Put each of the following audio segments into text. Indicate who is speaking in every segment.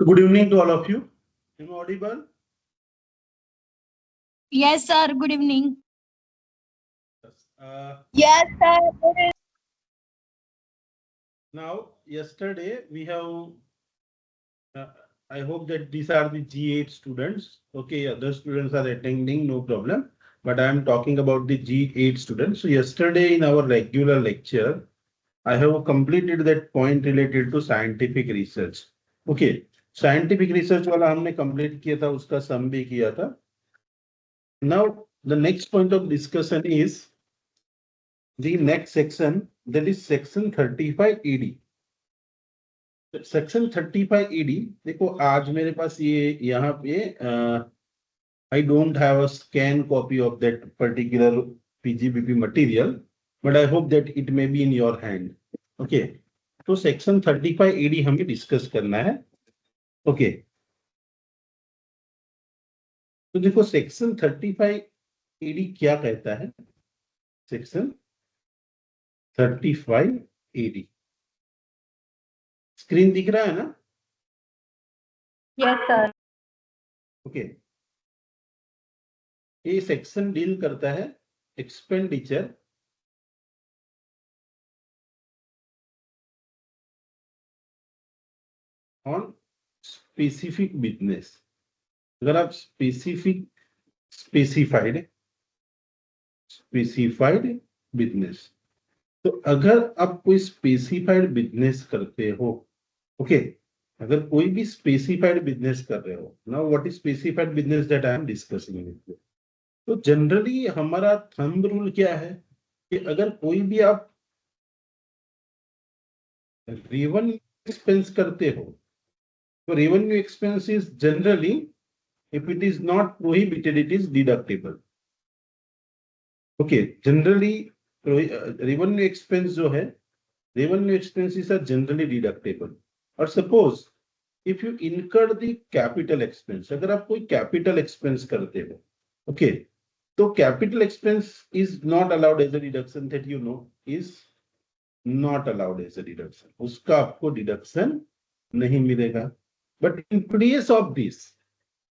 Speaker 1: Good evening to all of you. Am I audible?
Speaker 2: Yes, sir. Good evening.
Speaker 1: Uh,
Speaker 2: Yes, sir.
Speaker 1: Now, yesterday we have, uh, I hope that these are the G8 students. Okay, other students are attending, no problem. But I am talking about the G8 students. So yesterday in our regular lecture, I have completed that point related to scientific research. Okay, scientific research वाला हमने complete किया था, उसका sum भी किया था. Now, the next point of discussion is the next section, that is section 35 ED. Section 35 ED देखो, आज मेरे पास ये यहाँ पे I don't have a scan copy of that particular PGBP material, but I hope that it may be in your hand. Okay, तो section 35 ED हमें discuss करना है. ओके, तो देखो सेक्शन 35 ईडी क्या कहता है. सेक्शन 35 ईडी स्क्रीन दिख रहा है ना?
Speaker 2: Yes, sir.
Speaker 1: ओके, ये सेक्शन डील करता है एक्सपेंडिचर ऑन स्पेसिफिक बिजनेस. अगर आप स्पेसिफाइड बिजनेस, तो अगर आप कोई स्पेसिफाइड बिजनेस करते हो, ओके, अगर कोई भी स्पेसिफाइड बिजनेस कर रहे हो, now what is specified business that I am discussing with you. तो जनरली हमारा थंब रूल क्या है कि अगर कोई भी आप रेवेन्यू एक्सपेंस करते हो, तो revenue expense is generally, if it is not prohibited, it is deductible. Okay, generally revenue expense जो है, revenue expenses are generally deductible. और suppose if you incur the capital expense, अगर आप कोई capital expense करते हो, okay, तो capital expense is not allowed as a deduction, that you know is not allowed as a deduction. उसका आपको deduction नहीं मिलेगा. But in place of this,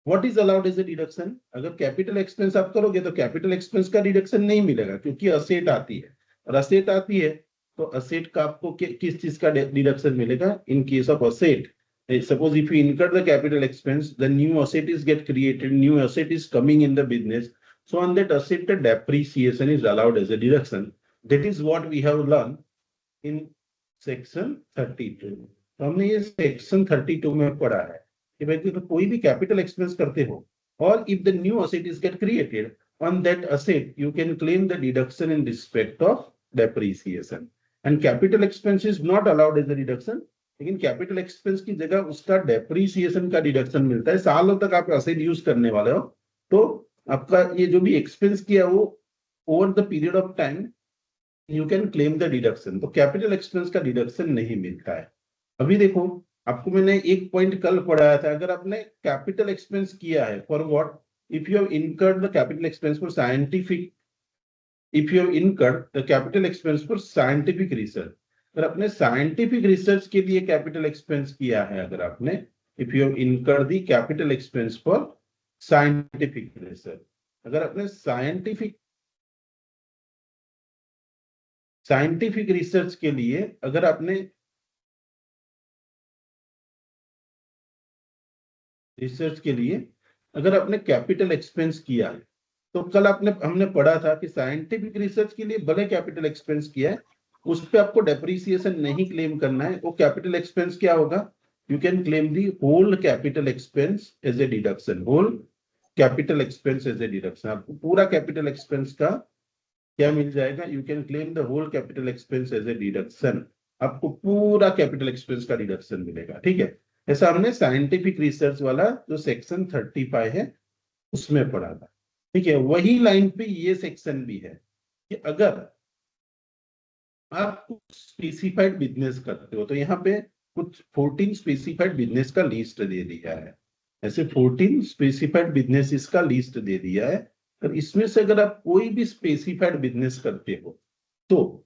Speaker 1: what is allowed as a deduction. अगर capital expense आप करोगे तो capital expense का deduction नहीं मिलेगा, क्योंकि असेट आती है, और असेट आती है तो असेट का आपको किस चीज का डिडक्शन मिलेगा. In case of asset, suppose if you incur the capital expense, the new asset is get created, new asset is coming in the business, so on that asset the depreciation is allowed as a deduction. That is what we have learn in section 32. तो हमने ये section 32 में पढ़ा है कि भाई तो कोई भी कैपिटल एक्सपेंस करते हो, और if the new asset is get created, on that asset you can claim the deduction in respect of depreciation. And capital expense is not allowed as a deduction, लेकिन कैपिटल एक्सपेंस की जगह उसका depreciation का deduction मिलता है. सालों तक आप असेट यूज करने वाले हो, तो आपका ये जो भी एक्सपेंस किया वो over the period of time you can claim the deduction. तो कैपिटल एक्सपेंस का डिडक्शन नहीं मिलता है. अभी देखो, आपको मैंने एक पॉइंट कल पढ़ाया था, अगर आपने कैपिटल एक्सपेंस किया है for what, if you have incurred the capital expense for scientific, if you have incurred the capital expense for scientific research, अगर आपने साइंटिफिक रिसर्च के लिए कैपिटल एक्सपेंस किया है, अगर आपने, if you have incurred the capital expense for scientific research, अगर आपने साइंटिफिक रिसर्च के लिए अगर आपने रिसर्च के लिए अगर आपने कैपिटल एक्सपेंस किया है, तो कल हमने पढ़ा था कि साइंटिफिक रिसर्च के लिए भले कैपिटल एक्सपेंस किया है, उस पे आपको डेप्रिसिएशन नहीं क्लेम करना है. वो कैपिटल एक्सपेंस क्या होगा, you can claim the whole capital expense as a deduction. Whole capital expense as a deduction, आपको पूरा कैपिटल एक्सपेंस का क्या मिल जाएगा, you can claim the whole capital expense as a deduction. आपको पूरा कैपिटल एक्सपेंस का डिडक्शन मिलेगा. ठीक है, ऐसा हमने साइंटिफिक रिसर्च वाला जो सेक्शन 35 है उसमें पढ़ा था. ठीक है, वही लाइन पे ये सेक्शन भी है कि अगर आप स्पेसिफाइड बिजनेस करते हो, तो यहाँ पे कुछ 14 स्पेसिफाइड बिजनेस का लिस्ट दे दिया है. ऐसे 14 स्पेसिफाइड बिजनेस का लिस्ट दे दिया है. तो इसमें से अगर आप कोई भी स्पेसिफाइड बिजनेस करते हो, तो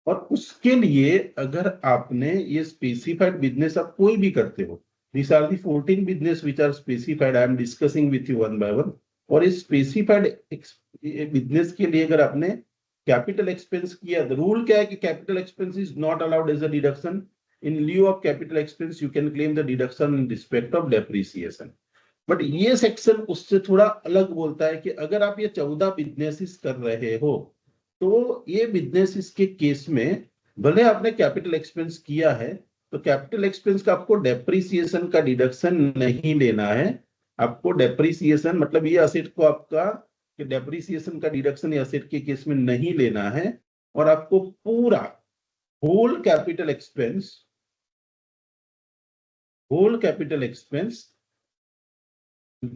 Speaker 1: और उसके लिए अगर आपने ये स्पेसिफाइड बिजनेस आप कोई भी करते हो, These are the 14 business which are specified. I am discussing with you one by one. और इस स्पेसिफाइड बिजनेस के लिए अगर आपने कैपिटल एक्सपेंस किया, तो रूल क्या है कि capital expense is not allowed as a deduction. In lieu of capital expense you can claim the deduction in respect of depreciation. But ये सेक्शन उससे थोड़ा अलग बोलता है कि अगर आप ये 14 बिजनेसेस कर रहे हो, तो ये बिजनेसेस के केस में भले आपने कैपिटल एक्सपेंस किया है, तो कैपिटल एक्सपेंस का आपको डेप्रिसिएशन का डिडक्शन नहीं लेना है. आपको डेप्रिसिएशन मतलब ये असेट को आपका डेप्रिसिएशन का डिडक्शन ये असेट के केस में नहीं लेना है, और आपको पूरा whole capital expense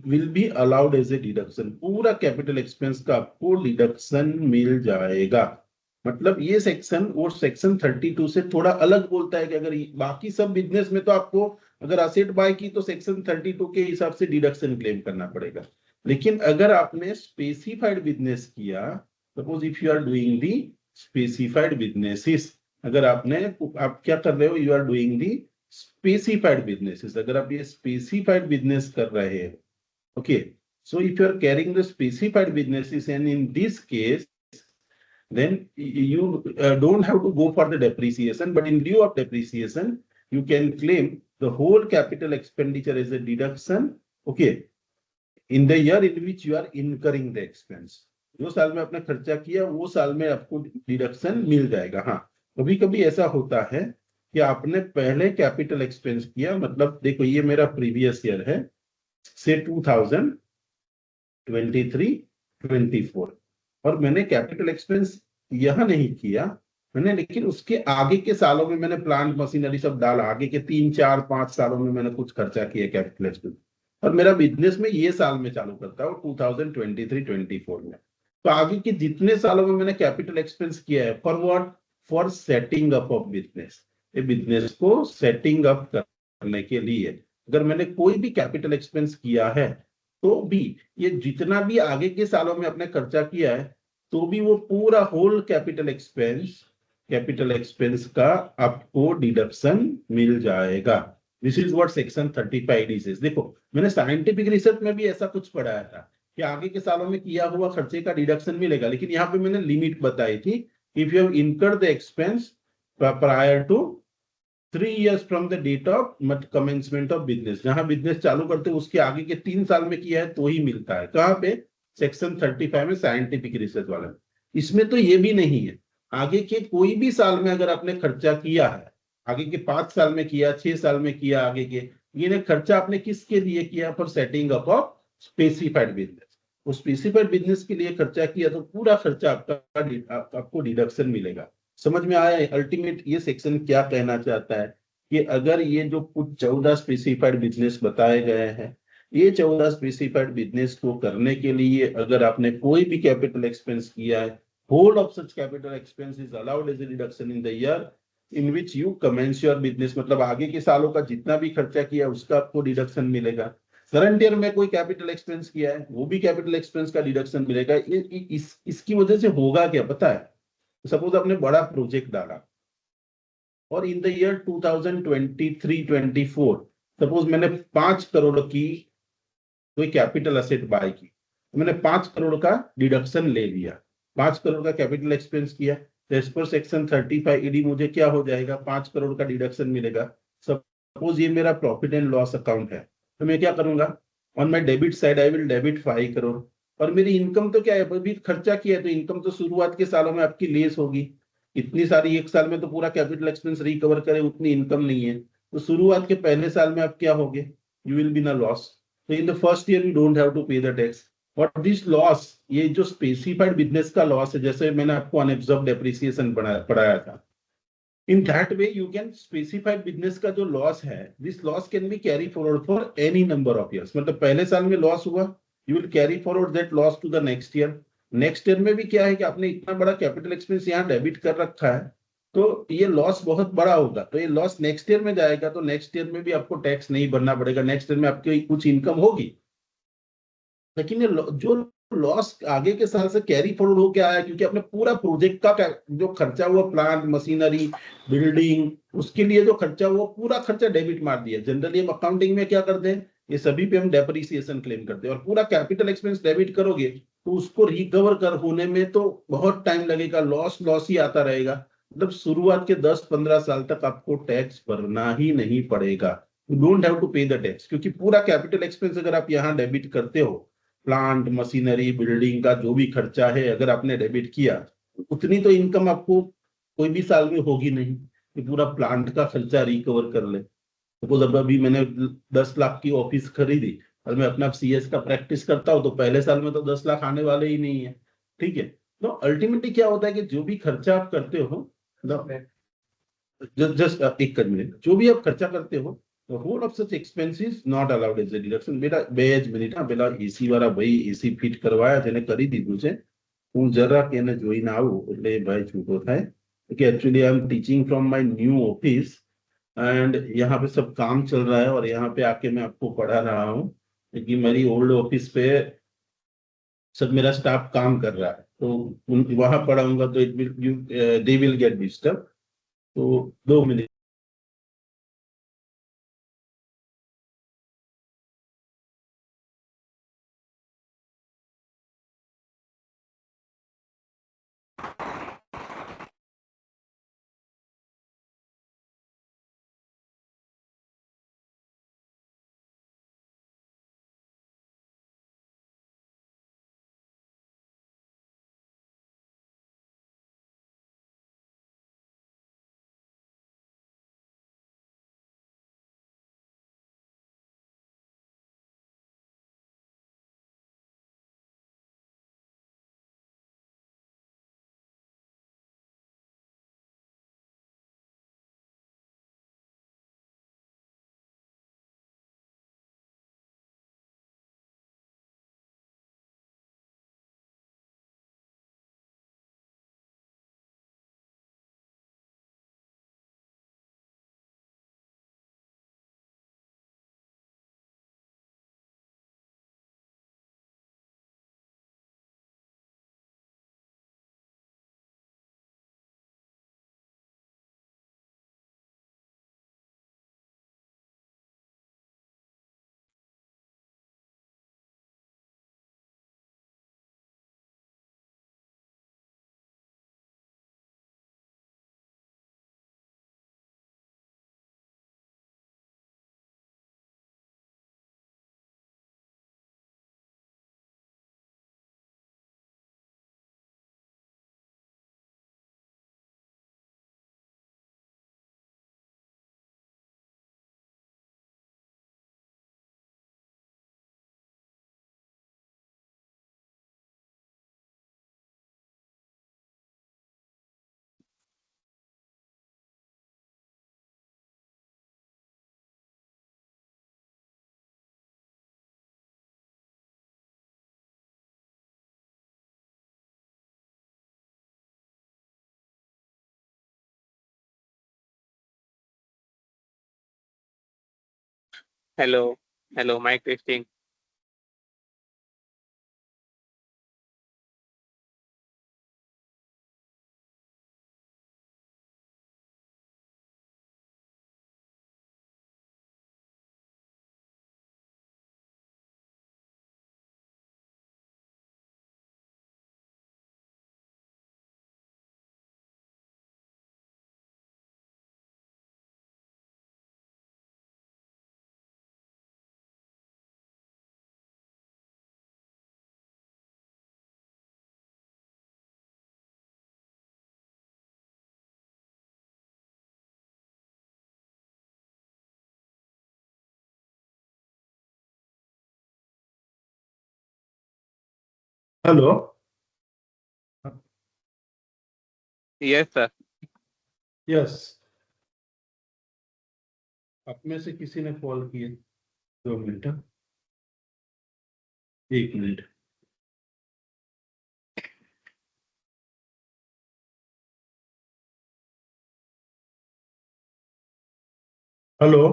Speaker 1: will be allowed as a deduction. पूरा कैपिटल एक्सपेंस का आपको डिडक्शन मिल जाएगा. मतलब ये सेक्शन और सेक्शन 32 से थोड़ा अलग बोलता है कि अगर बाकी सब बिजनेस में तो आपको अगर असेट बाय की तो सेक्शन 32 के हिसाब से डिडक्शन क्लेम करना पड़ेगा. लेकिन अगर आपने स्पेसिफाइड बिजनेस किया, suppose if you are doing the specified businesses, अगर आप क्या कर रहे हो, you are doing the specified businesses. अगर आप ये स्पेसिफाइड बिजनेस कर रहे हो, okay, so if you are carrying the specified businesses, and in this case then you don't have to go for the depreciation, but in lieu of depreciation you can claim the whole capital expenditure as a deduction, okay, in the year in which you are incurring the expense. जो साल में आपने खर्चा किया वो साल में आपको डिडक्शन मिल जाएगा. हाँ, कभी कभी ऐसा होता है कि आपने पहले कैपिटल एक्सपेंस किया, मतलब देखो ये मेरा प्रीवियस ईयर है, से 2023-24, और मैंने कैपिटल एक्सपेंस यहां नहीं किया मैंने, लेकिन उसके आगे के सालों में मैंने प्लांट मशीनरी सब डाला, आगे के 3, 4, 5 सालों में मैंने कुछ खर्चा किया कैपिटल एक्सपेंस, और मेरा बिजनेस में ये साल में चालू करता है 2023-24 में. तो आगे के जितने सालों में मैंने कैपिटल एक्सपेंस किया है, for what, for setting up of business. ये बिजनेस को सेटिंग अप करने के लिए अगर मैंने कोई भी कैपिटल एक्सपेंस किया है, तो भी ये जितना भी आगे के सालों में आपने खर्चा किया है, तो भी वो पूरा होल कैपिटल एक्सपेंस का आपको डिडक्शन मिल जाएगा. This is what section 35 dishes. देखो मैंने साइंटिफिक रिसर्च में भी ऐसा कुछ पढ़ाया था कि आगे के सालों में किया हुआ खर्चे का डिडक्शन मिलेगा, लेकिन यहाँ पे मैंने लिमिट बताई थी. If you have incurred the expense prior to 3 years from the date of commencement of business, जहां बिजनेस चालू करते हैं उसके आगे के 3 साल में किया है तो ही मिलता है. कहां पे, सेक्शन 35 में, साइंटिफिक रिसर्च वाला. इसमें तो ये भी नहीं है, आगे के कोई भी साल में अगर आपने खर्चा किया है, आगे के 5 साल में किया, 6 साल में किया, आगे के ये खर्चा आपने किसके लिए किया, for setting up of specified business. वो स्पेसिफाइड बिजनेस के लिए खर्चा किया तो पूरा खर्चा आपको डिडक्शन मिलेगा. समझ में आया अल्टीमेट ये सेक्शन क्या कहना चाहता है, कि अगर ये जो कुछ 14 स्पेसिफाइड बिजनेस बताए गए हैं, ये 14 स्पेसिफाइड बिजनेस को करने के लिए अगर आपने कोई भी कैपिटल एक्सपेंस किया है, whole of such capital expense is allowed as a deduction in the year in which you commence your business. मतलब आगे के सालों का जितना भी खर्चा किया उसका आपको डिडक्शन मिलेगा. करंट ईयर में कोई कैपिटल एक्सपेंस किया है, वो भी कैपिटल एक्सपेंस का डिडक्शन मिलेगा. इसकी वजह से होगा क्या पता है, सपोज आपने बड़ा प्रोजेक्ट डाला और इन द ईयर 2023-24 सपोज मैंने 5 करोड़ की कोई कैपिटल असेट बाय की, तो मैंने 5 करोड़ का डिडक्शन ले लिया, 5 करोड़ का कैपिटल एक्सपेंस किया, तो एज पर सेक्शन 35 ईडी मुझे क्या हो जाएगा, 5 करोड़ का डिडक्शन मिलेगा. सपोज ये मेरा प्रॉफिट एंड लॉस अकाउंट है, तो मैं क्या करूंगा, on my debit side I will debit 5 crore. और मेरी इनकम तो क्या है, अभी खर्चा किया है तो इनकम तो शुरुआत के सालों में आपकी लेस होगी. इतनी सारी एक साल में तो पूरा कैपिटल एक्सपेंस रिकवर करे उतनी इनकम नहीं है, तो शुरुआत के पहले साल में आप क्या होगे, you will be in a loss. तो in the first year you don't have to pay the tax. और दिस लॉस, ये जो स्पेसिफाइड बिजनेस का लॉस है, जैसे मैंने आपको अनएब्सॉर्ब्ड डेप्रिसिएशन पढ़ाया था, in that way you can specified business का जो लॉस है, this loss can be carry forward for any number of years. मतलब पहले साल में लॉस हुआ, you will carry forward that loss to the next year. Next year में भी क्या है कि आपने इतना बड़ा कैपिटल एक्सपेंस यहाँ डेबिट कर रखा है, तो ये लॉस बहुत बड़ा होगा, तो ये लॉस नेक्स्ट ईयर में जाएगा, तो नेक्स्ट ईयर में भी आपको टैक्स नहीं भरना पड़ेगा, नेक्स्ट ईयर में आपकी कुछ इनकम होगी. लेकिन ये जो लॉस आगे के साल से कैरी फॉरवर्ड हो क्या आया, क्योंकि अपने पूरा प्रोजेक्ट का जो खर्चा हुआ, प्लांट मशीनरी बिल्डिंग, उसके लिए जो खर्चा हुआ पूरा खर्चा डेबिट मार दिया। जनरली हम अकाउंटिंग में क्या करते हैं, ये सभी पे हम डेप्रिसिएशन क्लेम करते हैं, और पूरा कैपिटल एक्सपेंस डेबिट करोगे तो उसको रिकवर कर होने में तो बहुत टाइम लगेगा, लॉस लॉस ही आता रहेगा। मतलब शुरुआत के 10-15 साल तक आपको टैक्स भरना ही नहीं पड़ेगा। You don't have to pay the tax, क्योंकि पूरा कैपिटल एक्सपेंस अगर आप यहाँ डेबिट करते हो, प्लांट मशीनरी बिल्डिंग का जो भी खर्चा है अगर आपने डेबिट किया, उतनी तो इनकम आपको कोई भी साल में होगी नहीं कि पूरा प्लांट का खर्चा रिकवर कर ले। सपोज अब अभी मैंने 10 लाख की ऑफिस खरीदी और मैं अपना सीएस का प्रैक्टिस करता हूँ, तो पहले साल में तो 10 लाख आने वाले ही नहीं है। ठीक है, तो अल्टीमेटली क्या होता है कि जो भी खर्चा आप करते हो, जस्ट एक मिनट, जो भी आप खर्चा करते हो, the whole of such expense is not allowed as a deduction। बेटा બેજ મિનિટ હા, પેલા એસી વાળા ભાઈ એસી ફિટ કરવાયા જેને કરી દીધું છે, હું જરાક એને જોઈને આવું એટલે એ ભાઈ છૂટો થાય कि actually I am teaching from my new office and यहाँ पे सब काम चल रहा है, और यहाँ पे आके मैं आपको पढ़ा रहा हूँ, क्योंकि मेरी ओल्ड ऑफिस पे सब मेरा स्टाफ काम कर रहा है, तो वहां पढ़ाऊंगा तो it will you they will get disturb. तो 2 minute.
Speaker 3: Hello, hello, mic testing.
Speaker 1: Hello.
Speaker 3: Yes, sir.
Speaker 1: Yes, आप में से किसी ने कॉल किया? 2 मिनट, 1 मिनट। हेलो।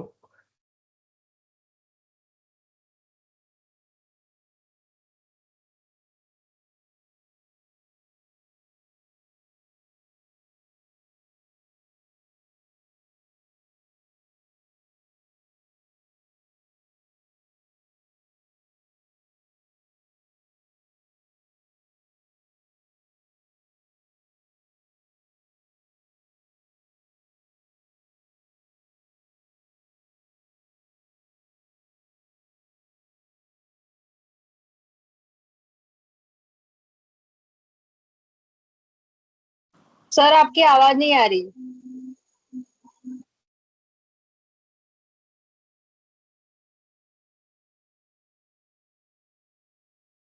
Speaker 2: सर आपकी आवाज नहीं आ रही।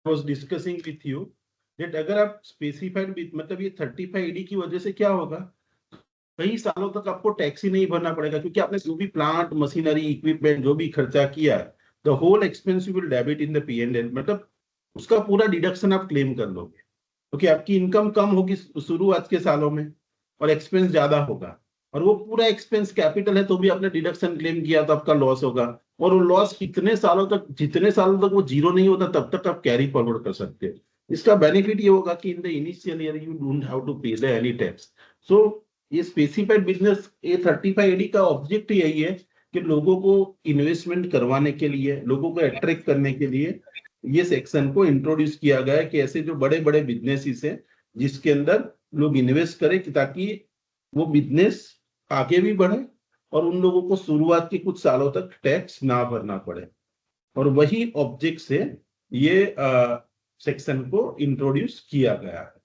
Speaker 1: was discussing with you that अगर आप स्पेसिफाइड मतलब ये 35 AD की वजह से क्या होगा, कई सालों तक आपको टैक्स ही नहीं भरना पड़ेगा, क्योंकि आपने जो भी प्लांट मशीनरी इक्विपमेंट जो भी खर्चा किया है, the whole expense you will debit in the P&L, मतलब उसका पूरा डिडक्शन आप क्लेम कर लोगे। क्योंकि आपकी इनकम कम होगी शुरुआत के सालों में और एक्सपेंस ज्यादा होगा, और वो पूरा एक्सपेंस कैपिटल है तो भी आपने डिडक्शन क्लेम किया तो आपका लॉस होगा, और वो लॉस कितने सालों तक, जितने सालों तक वो जीरो नहीं होता तब तक आप कैरी फॉरवर्ड कर सकते हो। इसका बेनिफिट ये होगा कि in the initial year you don't have to pay the any tax. So ये स्पेसिफाइड बिजनेस A35 AD का ऑब्जेक्ट यही है कि लोगों को इन्वेस्टमेंट करवाने के लिए, लोगों को अट्रैक्ट करने के लिए ये सेक्शन को इंट्रोड्यूस किया गया है कि ऐसे जो बड़े बड़े बिजनेसेस हैं जिसके अंदर लोग इन्वेस्ट करें, कि ताकि वो बिजनेस आगे भी बढ़े और उन लोगों को शुरुआत के कुछ सालों तक टैक्स ना भरना पड़े। और वही ऑब्जेक्ट से ये सेक्शन को इंट्रोड्यूस किया गया है।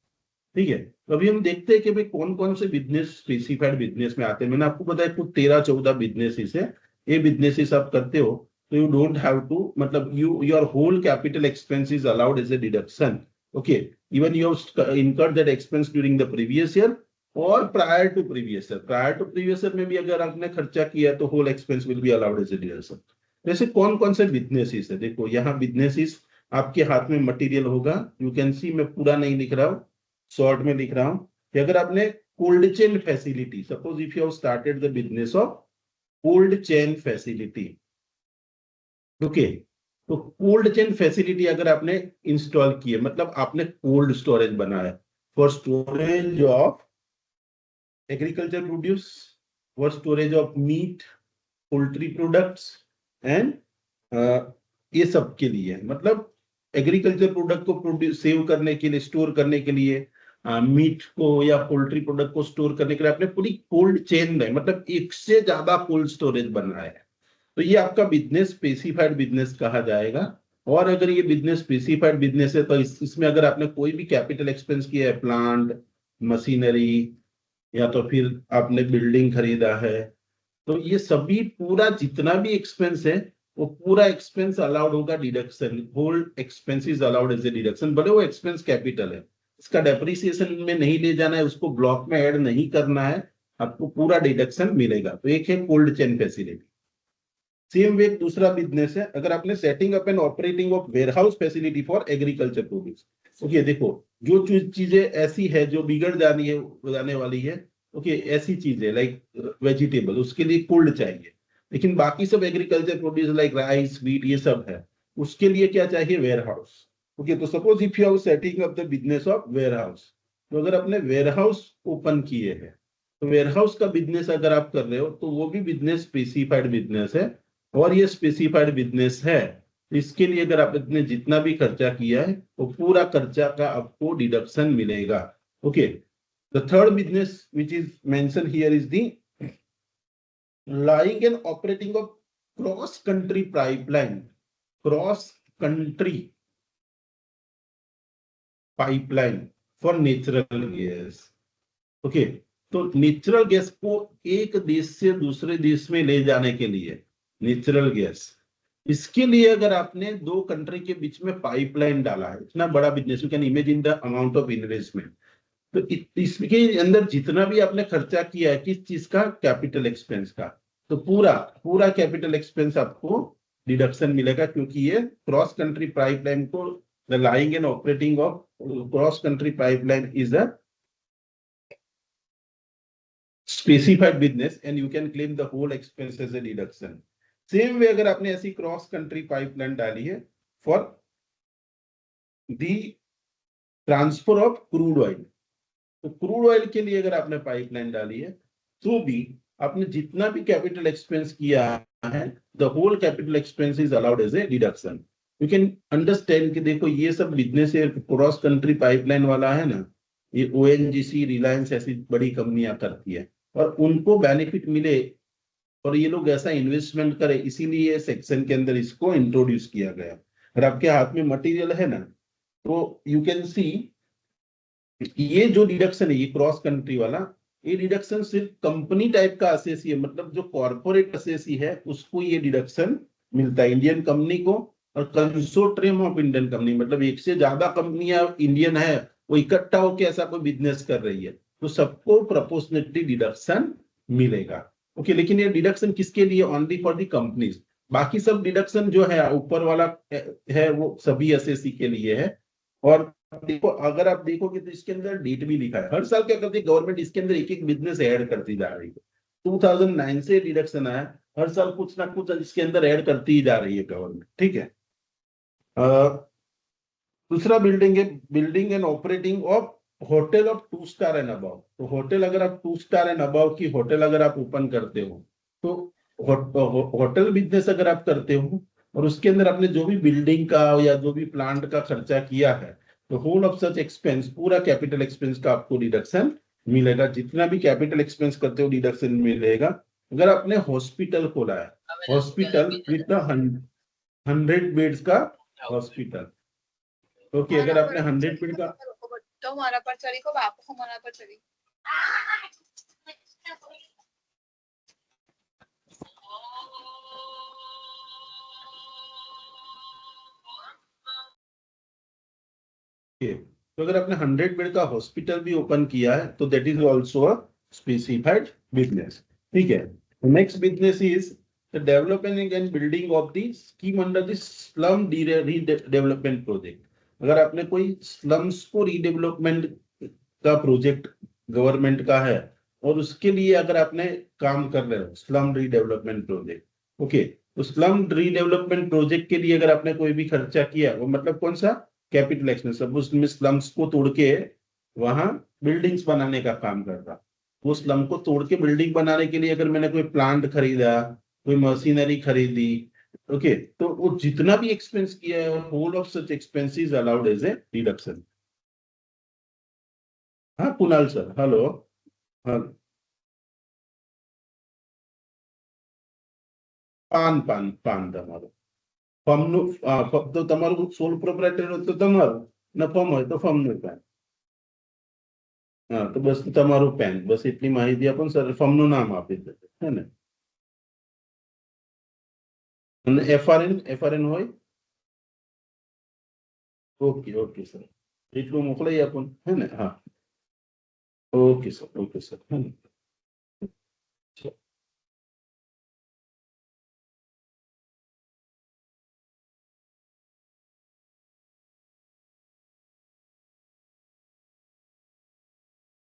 Speaker 1: ठीक है, तो अभी हम देखते हैं कि भाई कौन कौन से बिजनेस स्पेसिफाइड बिजनेस में आते हैं। मैंने आपको बताया कुछ 13-14 बिजनेसेस है। ये बिजनेसेस आप करते हो तो यू डोंट हैव टू, मतलब your whole capital expense is allowed as a deduction. Okay, even you have incurred that expense during the previous year और prior to previous year. Prior to previous year में भी अगर आपने खर्चा किया तो whole expense will be allowed as a deduction. जैसे कौन कौन से बिजनेसेस है, देखो यहाँ बिजनेसेस आपके हाथ में मटेरियल होगा। यू कैन सी, मैं पूरा नहीं लिख रहा हूँ, शॉर्ट में लिख रहा हूं कि अगर आपने cold chain facility, suppose if you have started the business of cold chain facility, okay, तो कोल्ड चेन फैसिलिटी अगर आपने इंस्टॉल की है, मतलब आपने कोल्ड स्टोरेज बनाया for storage of agriculture produce, for storage of meat, poultry products and ये सब के लिए, मतलब एग्रीकल्चर प्रोडक्ट को प्रोड्यूस सेव करने के लिए, स्टोर करने के लिए, मीट को या पोल्ट्री प्रोडक्ट को स्टोर करने के लिए आपने पूरी कोल्ड चेन है, मतलब एक से ज्यादा कोल्ड स्टोरेज बन रहा है। तो ये आपका बिजनेस स्पेसिफाइड बिजनेस कहा जाएगा। और अगर ये बिजनेस स्पेसिफाइड बिजनेस है तो इसमें अगर आपने कोई भी कैपिटल एक्सपेंस किया है, प्लांट, मशीनरी, या तो फिर आपने बिल्डिंग खरीदा है, तो ये सभी पूरा जितना भी एक्सपेंस है वो पूरा एक्सपेंस अलाउड होगा deduction. Whole expense is allowed as a deduction, भले वो एक्सपेंस कैपिटल है, इसका डेप्रिसिएशन में नहीं ले जाना है, उसको ब्लॉक में ऐड नहीं करना है, आपको पूरा डिडक्शन मिलेगा। तो एक है cold chain facility. Same way दूसरा बिजनेस है, अगर आपने setting up and operating of warehouse facility for agriculture produce. Okay, देखो जो चीजें ऐसी है जो बिगड़ जाने वाली है, ओके, ऐसी चीजें लाइक वेजिटेबल, उसके लिए कोल्ड चाहिए, लेकिन बाकी सब agriculture produce like rice, wheat, ये सब है, उसके लिए क्या चाहिए, वेयर हाउस। ओके, तो suppose if you are setting up the business of warehouse, तो अगर आपने वेयर हाउस ओपन किए हैं, तो वेयर हाउस का बिजनेस अगर आप कर रहे हो तो वो भी बिजनेस स्पेसिफाइड बिजनेस है। और ये स्पेसिफाइड बिजनेस है, इसके लिए अगर आपने जितना भी खर्चा किया है वो पूरा खर्चा का आपको डिडक्शन मिलेगा। Okay, the third business which is mentioned here is the lying and operating of cross country pipeline, cross country pipeline for natural gas। Okay, तो नेचुरल गैस को एक देश से दूसरे देश में ले जाने के लिए, नेचुरल गैस, इसके लिए अगर आपने दो कंट्री के बीच में पाइपलाइन डाला है, इतना बड़ा business, you can imagine the amount of investment. तो इसके अंदर जितना भी आपने खर्चा किया है, किस चीज का, कैपिटल एक्सपेंस का, तो पूरा पूरा कैपिटल एक्सपेंस आपको डिडक्शन मिलेगा, क्योंकि ये क्रॉस कंट्री पाइपलाइन को, the lying and operating of cross country pipeline is a specified business and you can claim the whole expense as a deduction। Same way अगर आपने ऐसी क्रॉस कंट्री पाइपलाइन डाली है for the transfer of crude oil, तो crude oil के लिए अगर आपने पाइपलाइन डाली है तो भी आपने जितना भी कैपिटल एक्सपेंस किया है, the whole capital expense is allowed as a deduction. You can understand कि देखो ये सब बिजनेस क्रॉस कंट्री पाइपलाइन वाला है ना, ये ONGC, रिलायंस ऐसी बड़ी कंपनियां करती है और उनको बेनिफिट मिले और ये लोग ऐसा इन्वेस्टमेंट करें, इसीलिए सेक्शन के अंदर इसको इंट्रोड्यूस किया गया। अगर आपके हाथ में मटेरियल है ना, तो यू कैन सी ये जो डिडक्शन है, ये क्रॉस कंट्री वाला, ये डिडक्शन सिर्फ कंपनी टाइप का असेसी है, मतलब जो कॉर्पोरेट असेसी है उसको ये डिडक्शन मिलता है, इंडियन कंपनी को। और कंसोर्टियम ऑफ इंडियन कंपनी, मतलब एक से ज्यादा कंपनियां इंडियन है, वो इकट्ठा होकर ऐसा कोई बिजनेस कर रही है, तो सबको प्रोपोर्शनेटली डिडक्शन मिलेगा। ओके, लेकिन ये डिडक्शन किसके लिए? Only for the companies. बाकी सब डिडक्शन जो है ऊपर वाला है वो सभी एसएससी के लिए है। और देखो, अगर आप देखोगे तो इसके अंदर डेट भी लिखा है, हर साल क्या करती है गवर्नमेंट, इसके अंदर एक एक बिजनेस ऐड करती जा रही है। 2009 से डिडक्शन आया, हर साल कुछ ना कुछ इसके अंदर ऐड करती ही जा रही है गवर्नमेंट, ठीक है। दूसरा बिल्डिंग है, building and operating of hotel of 2 star and above. तो होटल अगर आप 2 स्टार एंड अबव की होटल अगर आप ओपन करते हो, तो होटल बिजनेस अगर आप करते हो और उसके अंदर आपने जो भी बिल्डिंग का या जो भी प्लांट का खर्चा किया है, तो होल ऑफ सच एक्सपेंस, पूरा कैपिटल एक्सपेंस का आपको डिडक्शन मिलेगा। जितना भी कैपिटल एक्सपेंस करते हो डिडक्शन मिलेगा। अगर आपने हॉस्पिटल खोला है, हॉस्पिटल विद 100 बेड्स का हॉस्पिटल, ओके, अगर आपने 100 बेड का,
Speaker 2: तो मारा पर चली को बाप को मारा पर चली।
Speaker 1: तो अगर आपने 100 बेड का हॉस्पिटल भी ओपन किया है तो that is also a specified business, ठीक है। Next business is the development and building of the scheme under the slum redevelopment project. अगर आपने कोई स्लम्स को रीडेवलपमेंट का प्रोजेक्ट गवर्नमेंट का है और उसके लिए अगर आपने काम कर रहे हो स्लम रीडेवलपमेंट प्रोजेक्ट, ओके, तो स्लम रीडेवलपमेंट प्रोजेक्ट के लिए अगर आपने कोई भी खर्चा किया, वो मतलब कौन सा? Capital expense. सब उसमें स्लम्स को तोड़ के वहां बिल्डिंग्स बनाने का काम कर रहा, वो स्लम को तोड़ के बिल्डिंग बनाने के लिए अगर मैंने कोई प्लांट खरीदा, कोई मशीनरी खरीदी, ओके, तो वो जितना भी एक्सपेंस किया है, whole of such expenses allowed as a deduction. हाँ कुणाल सर, हेलो। हाँ, પાન પાન પાન તમારું ફર્મનું તો તમારું સોલ પ્રોપ્રાઇટર હોય તો તમારું ને ફર્મ હોય તો ફર્મનું પેન. હા, તો બસ તમારું પેન, બસ એટલી માહિતી આપો ને સર, ફર્મનું નામ આપી દેજો, હે ને. અને એફઆરએન હોય, ઓકે ઓકે સર, એટલું મોકલાઈ આપો ને, હે ને. હા, ઓકે સર, હે ને.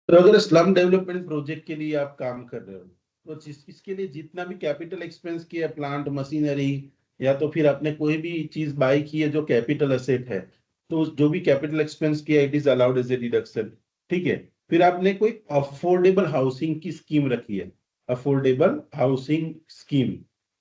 Speaker 1: तो अगर स्लम डेवलपमेंट प्रोजेक्ट के लिए आप काम कर रहे हो, तो इसके लिए जितना भी कैपिटल एक्सपेंस किया, प्लांट मशीनरी, या तो फिर आपने कोई भी चीज बाय की है जो कैपिटल एसेट है, तो जो भी कैपिटल एक्सपेंस किया it is allowed as a deduction, ठीक है। फिर आपने कोई अफोर्डेबल हाउसिंग की स्कीम रखी है, affordable housing scheme,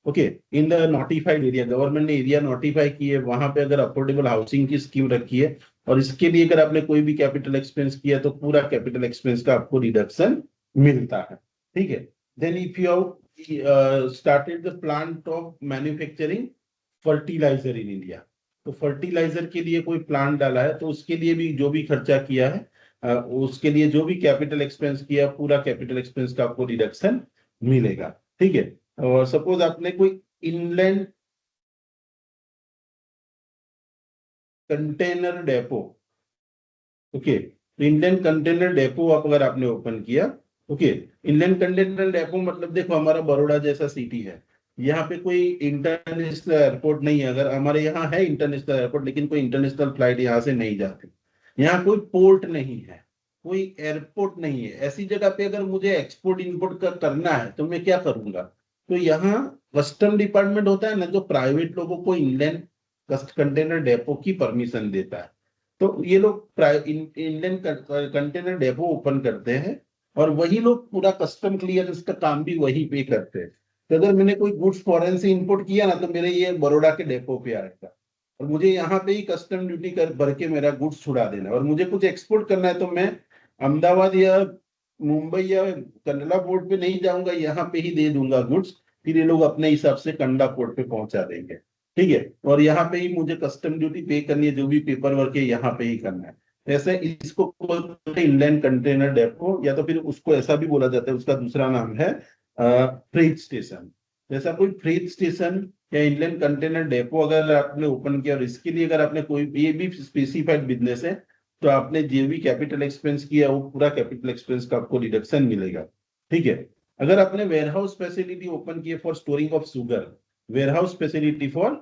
Speaker 1: okay, in the notified area, government ने एरिया नोटिफाई की है, वहां पे अगर अफोर्डेबल हाउसिंग की स्कीम रखी है और इसके लिए अगर आपने कोई भी कैपिटल एक्सपेंस किया तो पूरा कैपिटल एक्सपेंस का आपको डिडक्शन मिलता है, ठीक है। Then if you have started the plant of manufacturing fertiliser in India, तो फर्टिलाइजर के लिए कोई प्लांट डाला है तो उसके लिए भी जो भी खर्चा किया है, उसके लिए जो भी कैपिटल एक्सपेंस किया, पूरा कैपिटल एक्सपेंस का आपको डिडक्शन मिलेगा, ठीक है। और सपोज आपने कोई inland container depot, okay, Indian container depot आप अगर आपने ओपन किया, ओके, इंडियन कंटेनर डेपो मतलब देखो हमारा बड़ौदा जैसा सिटी है, यहाँ पे कोई इंटरनेशनल एयरपोर्ट नहीं है। अगर हमारे यहाँ है इंटरनेशनल एयरपोर्ट, लेकिन कोई इंटरनेशनल फ्लाइट यहाँ से नहीं जाती, यहाँ कोई पोर्ट नहीं है, कोई एयरपोर्ट नहीं है, ऐसी जगह पे अगर मुझे एक्सपोर्ट इंपोर्ट करना है तो मैं क्या करूंगा? तो यहाँ कस्टम डिपार्टमेंट होता है ना, जो प्राइवेट लोगों को इंडियन कंटेनर डेपो की परमिशन देता है, तो ये लोग इंडियन कंटेनर डेपो ओपन करते हैं और वही लोग पूरा कस्टम क्लियरेंस का काम भी वही पे करते हैं। तो अगर मैंने कोई गुड्स फॉरेन से इंपोर्ट किया ना, तो मेरे ये बड़ौदा के डेपो पे आएगा और मुझे यहाँ पे ही कस्टम ड्यूटी कर भर के मेरा गुड्स छुड़ा देना है। और मुझे कुछ एक्सपोर्ट करना है तो मैं अहमदाबाद या मुंबई या कंडला पोर्ट पे नहीं जाऊंगा, यहाँ पे ही दे दूंगा गुड्स, फिर ये लोग अपने हिसाब से कंडला पोर्ट पे पहुंचा देंगे, ठीक है। और यहाँ पे ही मुझे कस्टम ड्यूटी पे करनी है, जो भी पेपर वर्क है यहाँ पे ही करना है। ऐसे इसको बोलते हैं इनलैंड कंटेनर डेपो, या तो फिर उसको ऐसा भी बोला जाता है, उसका दूसरा नाम है फ्रेट स्टेशन। जैसा कोई फ्रेट स्टेशन या इनलैंड कंटेनर डेपो अगर आपने ओपन किया, और इसके लिए अगर आपने कोई, ये भी स्पेसिफाइड बिजनेस है, तो आपने जो भी कैपिटल एक्सपेंस किया वो पूरा कैपिटल एक्सपेंस का आपको डिडक्शन मिलेगा। ठीक है। अगर आपने वेयरहाउस फैसिलिटी ओपन की for storing of sugar, warehouse facility for,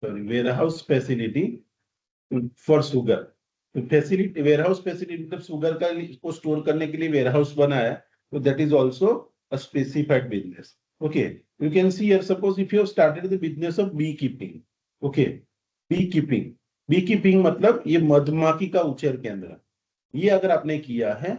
Speaker 1: sorry, warehouse facility for sugar, तो फैसिलिटी, वेयरहाउस फैसिलिटी मतलब शुगर का इसको स्टोर करने के लिए वेयरहाउस बनाया, तो that is also a specified business. Okay, you can see here, suppose if you have started the business of beekeeping, okay, beekeeping, beekeeping मतलब ये मधुमक्खी का उछेर केंद्र, ये अगर आपने किया है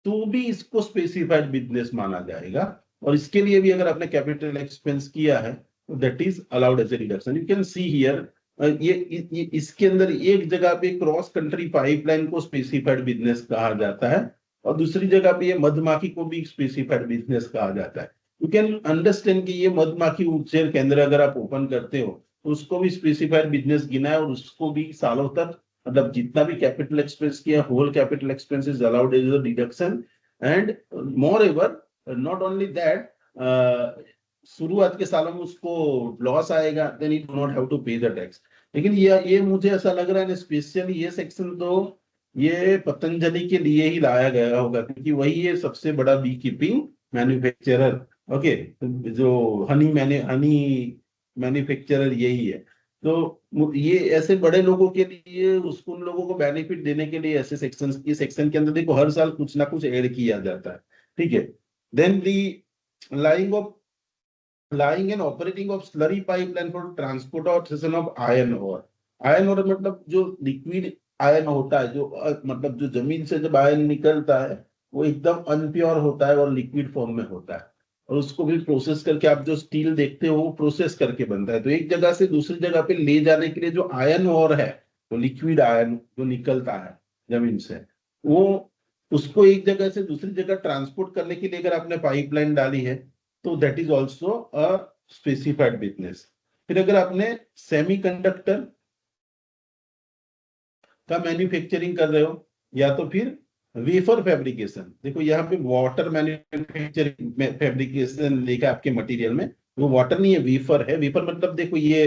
Speaker 1: तो भी इसको स्पेसिफाइड बिजनेस माना जाएगा, और इसके लिए भी अगर आपने कैपिटल एक्सपेंस किया है तो that is allowed as a reduction. You can see here, ये इसके अंदर एक जगह पे क्रॉस कंट्री पाइपलाइन को स्पेसिफाइड बिजनेस कहा जाता है, और दूसरी जगह पे ये मधुमक्खी को भी स्पेसिफाइड बिजनेस कहा जाता है। यू कैन अंडरस्टैंड कि ये मधुमक्खी उछेर केंद्र अगर आप ओपन करते हो तो उसको भी स्पेसिफाइड बिजनेस गिना है, और उसको भी सालों तक, मतलब जितना भी कैपिटल एक्सपेंस किया, whole capital expense is allowed as a deduction. And moreover, not only that, शुरुआत के सालों में उसको लॉस आएगा, then you do not have to pay the tax. लेकिन ये मुझे ऐसा लग रहा है स्पेशली ये सेक्शन तो ये पतंजलि के लिए ही लाया गया होगा, क्योंकि वही है सबसे बड़ा बी कीपिंग मैन्युफैक्चरर। ओके, जो हनी मैन्युफैक्चरर यही है। तो ये ऐसे बड़े लोगों के लिए, उसको उन लोगों को बेनिफिट देने के लिए ऐसे सेक्शन, ये सेक्शन के अंदर देखो हर साल कुछ ना कुछ ऐड किया जाता है। ठीक है। Then the lying of lying and operating of slurry pipeline for transport or transportation of iron ore। Iron ore मतलब जो लिक्विड आयरन होता है, जो मतलब जो जमीन से जब आयरन निकलता है वो एकदम अनप्योर होता है और लिक्विड फॉर्म में होता है, और उसको भी प्रोसेस करके आप जो स्टील देखते हो वो प्रोसेस करके बनता है। तो एक जगह से दूसरी जगह पे ले जाने के लिए जो आयरन ओर है, तो लिक्विड आयरन जो निकलता है जमीन से, वो उसको एक जगह से दूसरी जगह ट्रांसपोर्ट करने के लिए अगर आपने पाइपलाइन डाली है तो that is also a specified business. फिर अगर आपने सेमीकंडक्टर का मैन्युफैक्चरिंग कर रहे हो, या तो फिर वेफर फैब्रिकेशन, देखो यहाँ पे वाटर मैन्युफैक्चरिंग फैब्रिकेशन लिखा आपके मटेरियल में, वो वाटर नहीं है, वेफर है। वेफर मतलब देखो ये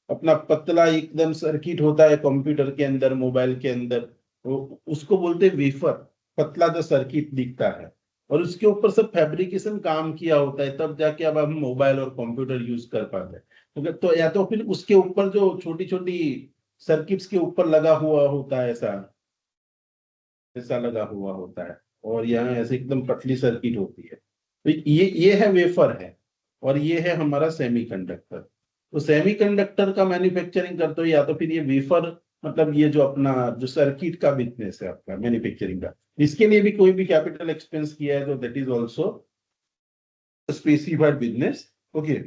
Speaker 1: अपना पतला एकदम सर्किट होता है कंप्यूटर के अंदर, मोबाइल के अंदर, तो उसको बोलते हैं वेफर, पतला जो सर्किट दिखता है, और उसके ऊपर सब फैब्रिकेशन काम किया होता है, तब जाके अब हम मोबाइल और कंप्यूटर यूज कर पाते हैं। तो या तो फिर उसके ऊपर जो छोटी छोटी सर्किट्स के ऊपर लगा हुआ होता है, ऐसा ऐसा लगा हुआ होता है, और यहाँ ऐसे एकदम पतली सर्किट होती है, तो ये है वेफर है, और ये है हमारा सेमीकंडक्टर। तो सेमीकंडक्टर का मैन्युफैक्चरिंग करते हो, या तो फिर ये वेफर मतलब ये जो अपना जो सर्किट का बिजनेस है आपका मैन्युफैक्चरिंग का, इसके लिए भी कोई भी कैपिटल एक्सपेंस किया है तो that is also specified business. Okay,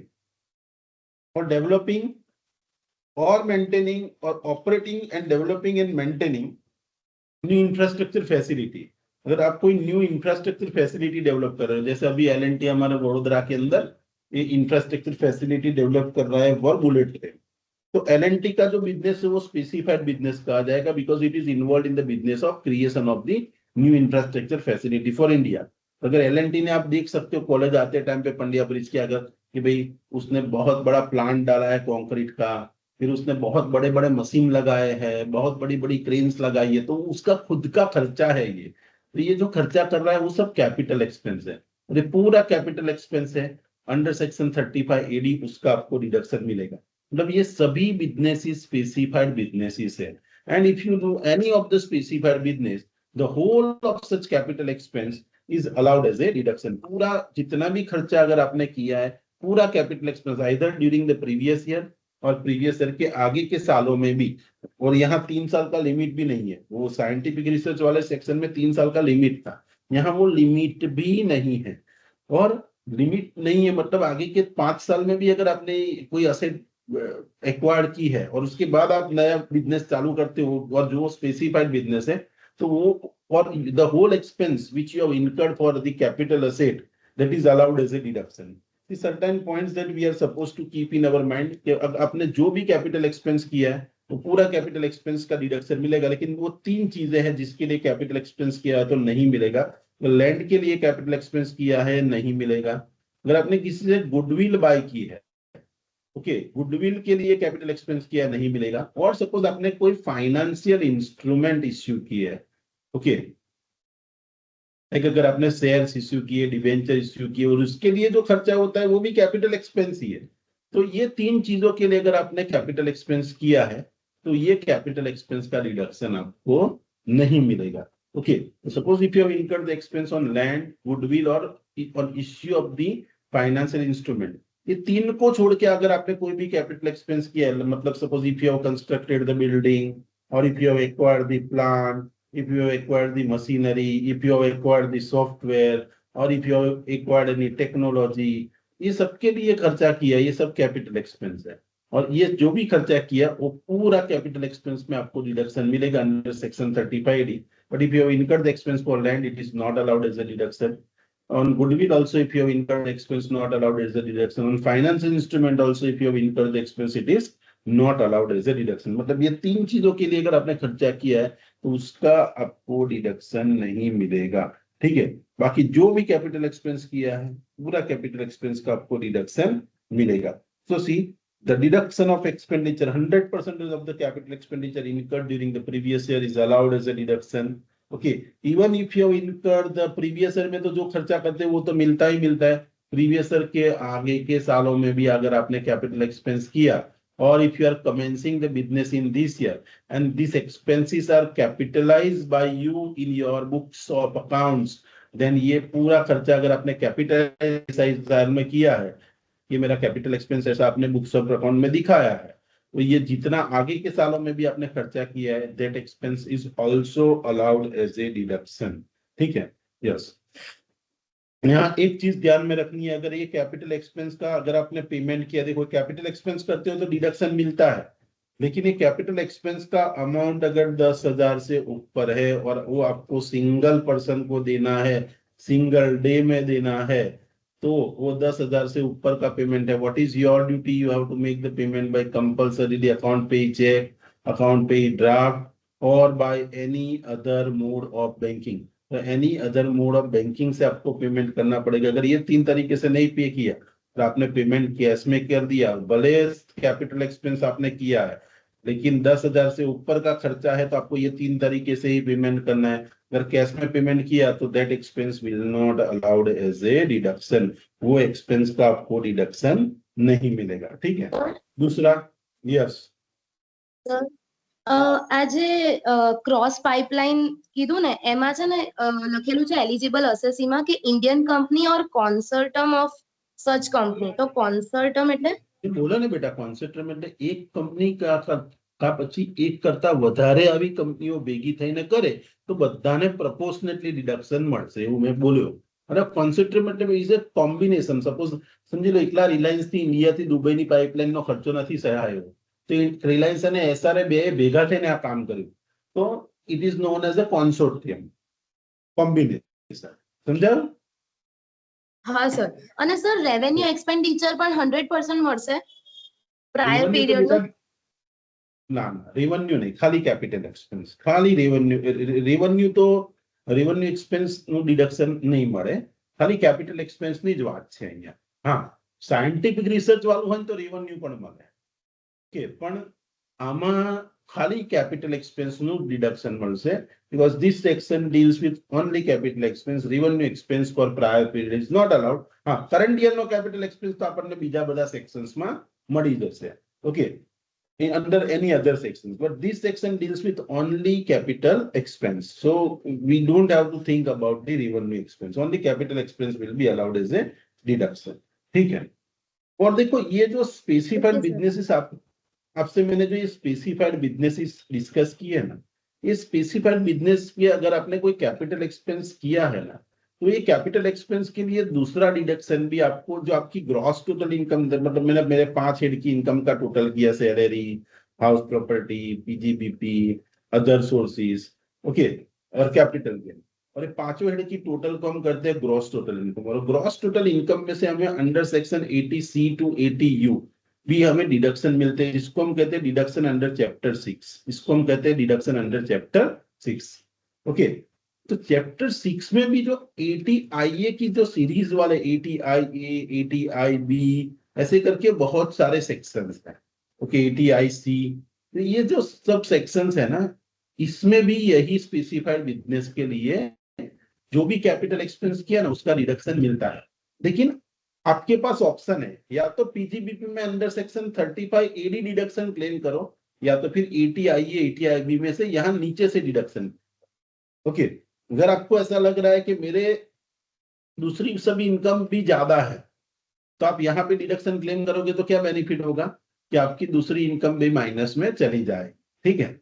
Speaker 1: और डेवलपिंग और मेंटेनिंग और operating and developing and maintaining new infrastructure facility. अगर आप कोई न्यू इंफ्रास्ट्रक्चर फैसिलिटी डेवलप कर रहे हो, जैसे अभी एल&टी हमारे वडोदरा के अंदर ये इंफ्रास्ट्रक्चर फैसिलिटी डेवलप कर रहा है फॉर बुलेट ट्रेन, तो एल&टी का जो बिजनेस है वो स्पेसिफाइड बिजनेस कहा जाएगा, because it is involve in the business of creation of the new infrastructure facility for India. अगर एल&टी ने, आप देख सकते हो कॉलेज आते टाइम पे पंडिया ब्रिज के अगर, कि भाई उसने बहुत बड़ा प्लांट डाला है कंक्रीट का, फिर उसने बहुत बड़े बड़े मशीन लगाए हैं, बहुत बड़ी बड़ी क्रेन्स लगाई है, तो उसका खुद का खर्चा है ये, तो ये जो खर्चा कर रहा है वो सब कैपिटल एक्सपेंस है, और ये पूरा कैपिटल एक्सपेंस है। अंडर सेक्शन 35 AD उसका आपको डिडक्शन मिलेगा। मतलब ये सभी बिजनेसेस स्पेसिफाइड बिजनेसेस है, and if you do any of the specified business, the whole of such capital expense is allowed as a deduction. पूरा जितना भी खर्चा अगर आपने किया है, पूरा capital expense either during the previous year और प्रीवियस ईयर के आगे के सालों में भी, और यहाँ 3 साल का लिमिट भी नहीं है, वो साइंटिफिक रिसर्च वाले सेक्शन में 3 साल का लिमिट था, यहाँ वो लिमिट भी नहीं है। और लिमिट नहीं है मतलब आगे के 5 साल में भी अगर आपने कोई असेट एक्वायर्ड की है और उसके बाद आप नया बिजनेस चालू करते हो, और जो स्पेसिफाइड बिजनेस है, तो वो और the whole expense which you have incurred for the capital asset, that is allowed as a deduction. certain points that we are supposed to keep in our mind कि आपने जो भी कैपिटल एक्सपेंस किया है तो पूरा कैपिटल एक्सपेंस का deduction मिलेगा। लेकिन वो 3 चीजें हैं जिसके लिए कैपिटल एक्सपेंस किया है तो नहीं मिलेगा। तो लैंड के लिए कैपिटल एक्सपेंस किया है नहीं मिलेगा। अगर आपने किसी से गुडविल बाय की है, ओके, गुडविल के लिए कैपिटल एक्सपेंस किया नहीं मिलेगा। और सपोज आपने कोई फाइनेंशियल इंस्ट्रूमेंट इश्यू किया है, ओके, लाइक अगर आपने शेयर्स इश्यू किए, डिबेंचर इश्यू किए, और उसके लिए जो खर्चा होता है वो भी कैपिटल एक्सपेंस ही है। तो ये 3 चीजों के लिए अगर आपने कैपिटल एक्सपेंस किया है तो ये कैपिटल एक्सपेंस का रिडक्शन आपको नहीं मिलेगा। Okay, suppose if you have incurred the expense on land, goodwill और on issue of the financial instrument, ये 3 को छोड़ के अगर आपने कोई भी कैपिटल एक्सपेंस किया है, मतलब suppose if you have constructed the building, और if you have acquired the plant, if you have acquired the machinery, if you have acquired the software, or if you have acquired any technology, ये सबके लिए खर्चा किया, ये सब capital expense है। और ये जो भी खर्चा किया वो पूरा कैपिटल एक्सपेंस में आपको डिडक्शन मिलेगा under section 35D। But if you have incurred the expense for land, it is not allowed as a deduction. On goodwill also, if you have incurred expense, not allowed as a deduction. On financial instrument also, if you have incurred the expense, it is not allowed as a deduction. मतलब ये 3 चीजों के लिए अगर आपने खर्चा किया है तो उसका आपको डिडक्शन नहीं मिलेगा। ठीक है, बाकी जो भी कैपिटल एक्सपेंस किया है पूरा कैपिटल एक्सपेंस का आपको डिडक्शन मिलेगा। सो सी the deduction of expenditure, 100% of the capital expenditure incurred during the previous year is allowed as a deduction. Okay, even if you have incurred the previous year में तो जो खर्चा करते हैं वो तो मिलता ही मिलता है। प्रीवियस ईयर के आगे के सालों में भी अगर आपने कैपिटल एक्सपेंस किया, और if you are commencing the business in this year and these expenses are capitalized by you in your books of accounts, then ये पूरा खर्चा अगर आपने कैपिटलाइज में किया है, ये मेरा कैपिटल एक्सपेंस ऐसा आपने बुक्स ऑफ अकाउंट में दिखाया है, तो ये जितना आगे के सालों में भी आपने खर्चा किया है, that expense is also allowed as a deduction. ठीक है, यस। यहाँ एक चीज ध्यान में रखनी है, अगर ये कैपिटल एक्सपेंस का अगर आपने पेमेंट किया, देखो कैपिटल एक्सपेंस करते हो तो डिडक्शन मिलता है, लेकिन ये कैपिटल एक्सपेंस का अमाउंट अगर 10,000 से ऊपर है और वो आपको सिंगल पर्सन को देना है, सिंगल डे में देना है, तो वो 10,000 से ऊपर का पेमेंट है। What is your duty? You have to make the payment by compulsory account pay cheque, account pay draft, और by any other mode of banking. तो any other mode of banking से आपको पेमेंट करना पड़ेगा। अगर ये 3 तरीके से नहीं पे किया तो आपने पेमेंट कैश में कर दिया, भले कैपिटल एक्सपेंस आपने किया है, लेकिन 10,000 से ऊपर का खर्चा है तो आपको ये 3 तरीके से ही पेमेंट करना है। अगर कैश में पेमेंट किया तो that expense will not allowed as a deduction, वो एक्सपेंस का आपको डिडक्शन नहीं मिलेगा। ठीक है, दूसरा, यस
Speaker 4: આજે ક્રોસ પાઇપલાઇન કીધું ને, એમાં છે ને લખેલું છે એલિજિબલ અસેસીમાં કે Indian company or consortium of સચ કંપની। તો કોન્સોર્ટિયમ એટલે
Speaker 1: બોલો ને બેટા, કોન્સેપ્ટ એટલે એક કંપની का પછી એક કરતા વધારે આવી કંપનીઓ ભેગી થઈને કરે તો બધાને પ્રપોર્શનેટલી ડિડક્શન મળશે, એવું મેં બોલ્યો। અને કોન્સેપ્ટ એટલે ઇઝ અ કોમ્બિનેશન। સપોઝ સમજી લો એકલા રિલાયન્સ થી ઇન્ડિયા થી દુબઈની પાઇપલાઇન નો ખર્ચો નથી સહાયો, તો રિલાયન્સ અને એસઆરએ બે ભેગા થઈને આ કામ કર્યું, તો it is known as a consortium, combination. સમજાયું?
Speaker 4: હા સર। અને સર રેવન્યુ એક્સપેન્ડિચર પણ 100% મળશે પ્રાયર
Speaker 1: રેવન્યુ તો
Speaker 4: પીરિયડ
Speaker 1: બેટા
Speaker 4: નું?
Speaker 1: ના ના, રેવન્યુ નહીં, ખાલી કેપિટલ એક્સપેન્સ, ખાલી રેવન્યુ તો રેવન્યુ એક્સપેન્સ નું ડિડક્શન નહીં મળે, ખાલી કેપિટલ એક્સપેન્સ ની જ વાત છે અહીંયા। હા, સાયન્ટિફિક રિસર્ચ વાળું હોય તો રેવન્યુ પણ મળે, કે પણ આમાં ખાલી કેપિટલ એક્સપેન્સ નું ડિડક્શન મળશે, because this section deals with only capital expense. Revenue expense for prior period is not allowed. હા, કરંટ યર નો કેપિટલ એક્સપેન્સ તો આપણને બીજા બધા સેક્શન્સ માં મળી જશે, okay, under any other sections, but this section deals with only capital expense, so we don't have to think about the revenue expense, only capital expense will be allowed as a deduction। ठीक है, और देखो ये जो specified businesses आपसे मैंने जो ये स्पेसिफाइड बिजनेसेस डिस्कस किए हैं ना, ये स्पेसिफाइड बिजनेस के अगर आपने कोई कैपिटल एक्सपेंस किया है ना, तो ये कैपिटल एक्सपेंस के लिए दूसरा डिडक्शन भी आपको, जो आपकी ग्रॉस टोटल इनकम, मतलब मैंने मेरे 5 हेड की इनकम का टोटल किया, salary, house property, PGBP, other sources, okay, और कैपिटल गेन, और ये 5 हेड की टोटल को हम करते हैं ग्रॉस टोटल इनकम। और ग्रॉस टोटल इनकम में से हमें under section 80C to 80U भी हमें डिडक्शन मिलते हैं, जिसको हम कहते हैं डिडक्शन अंडर चैप्टर 6। इसको हम कहते हैं डिडक्शन अंडर चैप्टर 6। ओके, तो चैप्टर 6 में भी जो 80IA की जो सीरीज वाले 80IA, 80IB ऐसे करके बहुत सारे सेक्शंस हैं। ओके, 80IC, तो ये जो सब सेक्शंस है ना, इसमें भी यही स्पेसिफाइड बिजनेस के लिए जो भी कैपिटल एक्सपेंस किया ना उसका रिडक्शन मिलता है। लेकिन आपके पास ऑप्शन है, या तो पीजीबीपी में under section 35AD deduction claim करो, या तो फिर 80IA 80IB में से यहां नीचे से डिडक्शन। ओके, अगर आपको ऐसा लग रहा है कि मेरे दूसरी सभी इनकम भी ज्यादा है, तो आप यहाँ पे डिडक्शन क्लेम करोगे तो क्या बेनिफिट होगा कि आपकी दूसरी इनकम भी माइनस में चली जाए। ठीक है,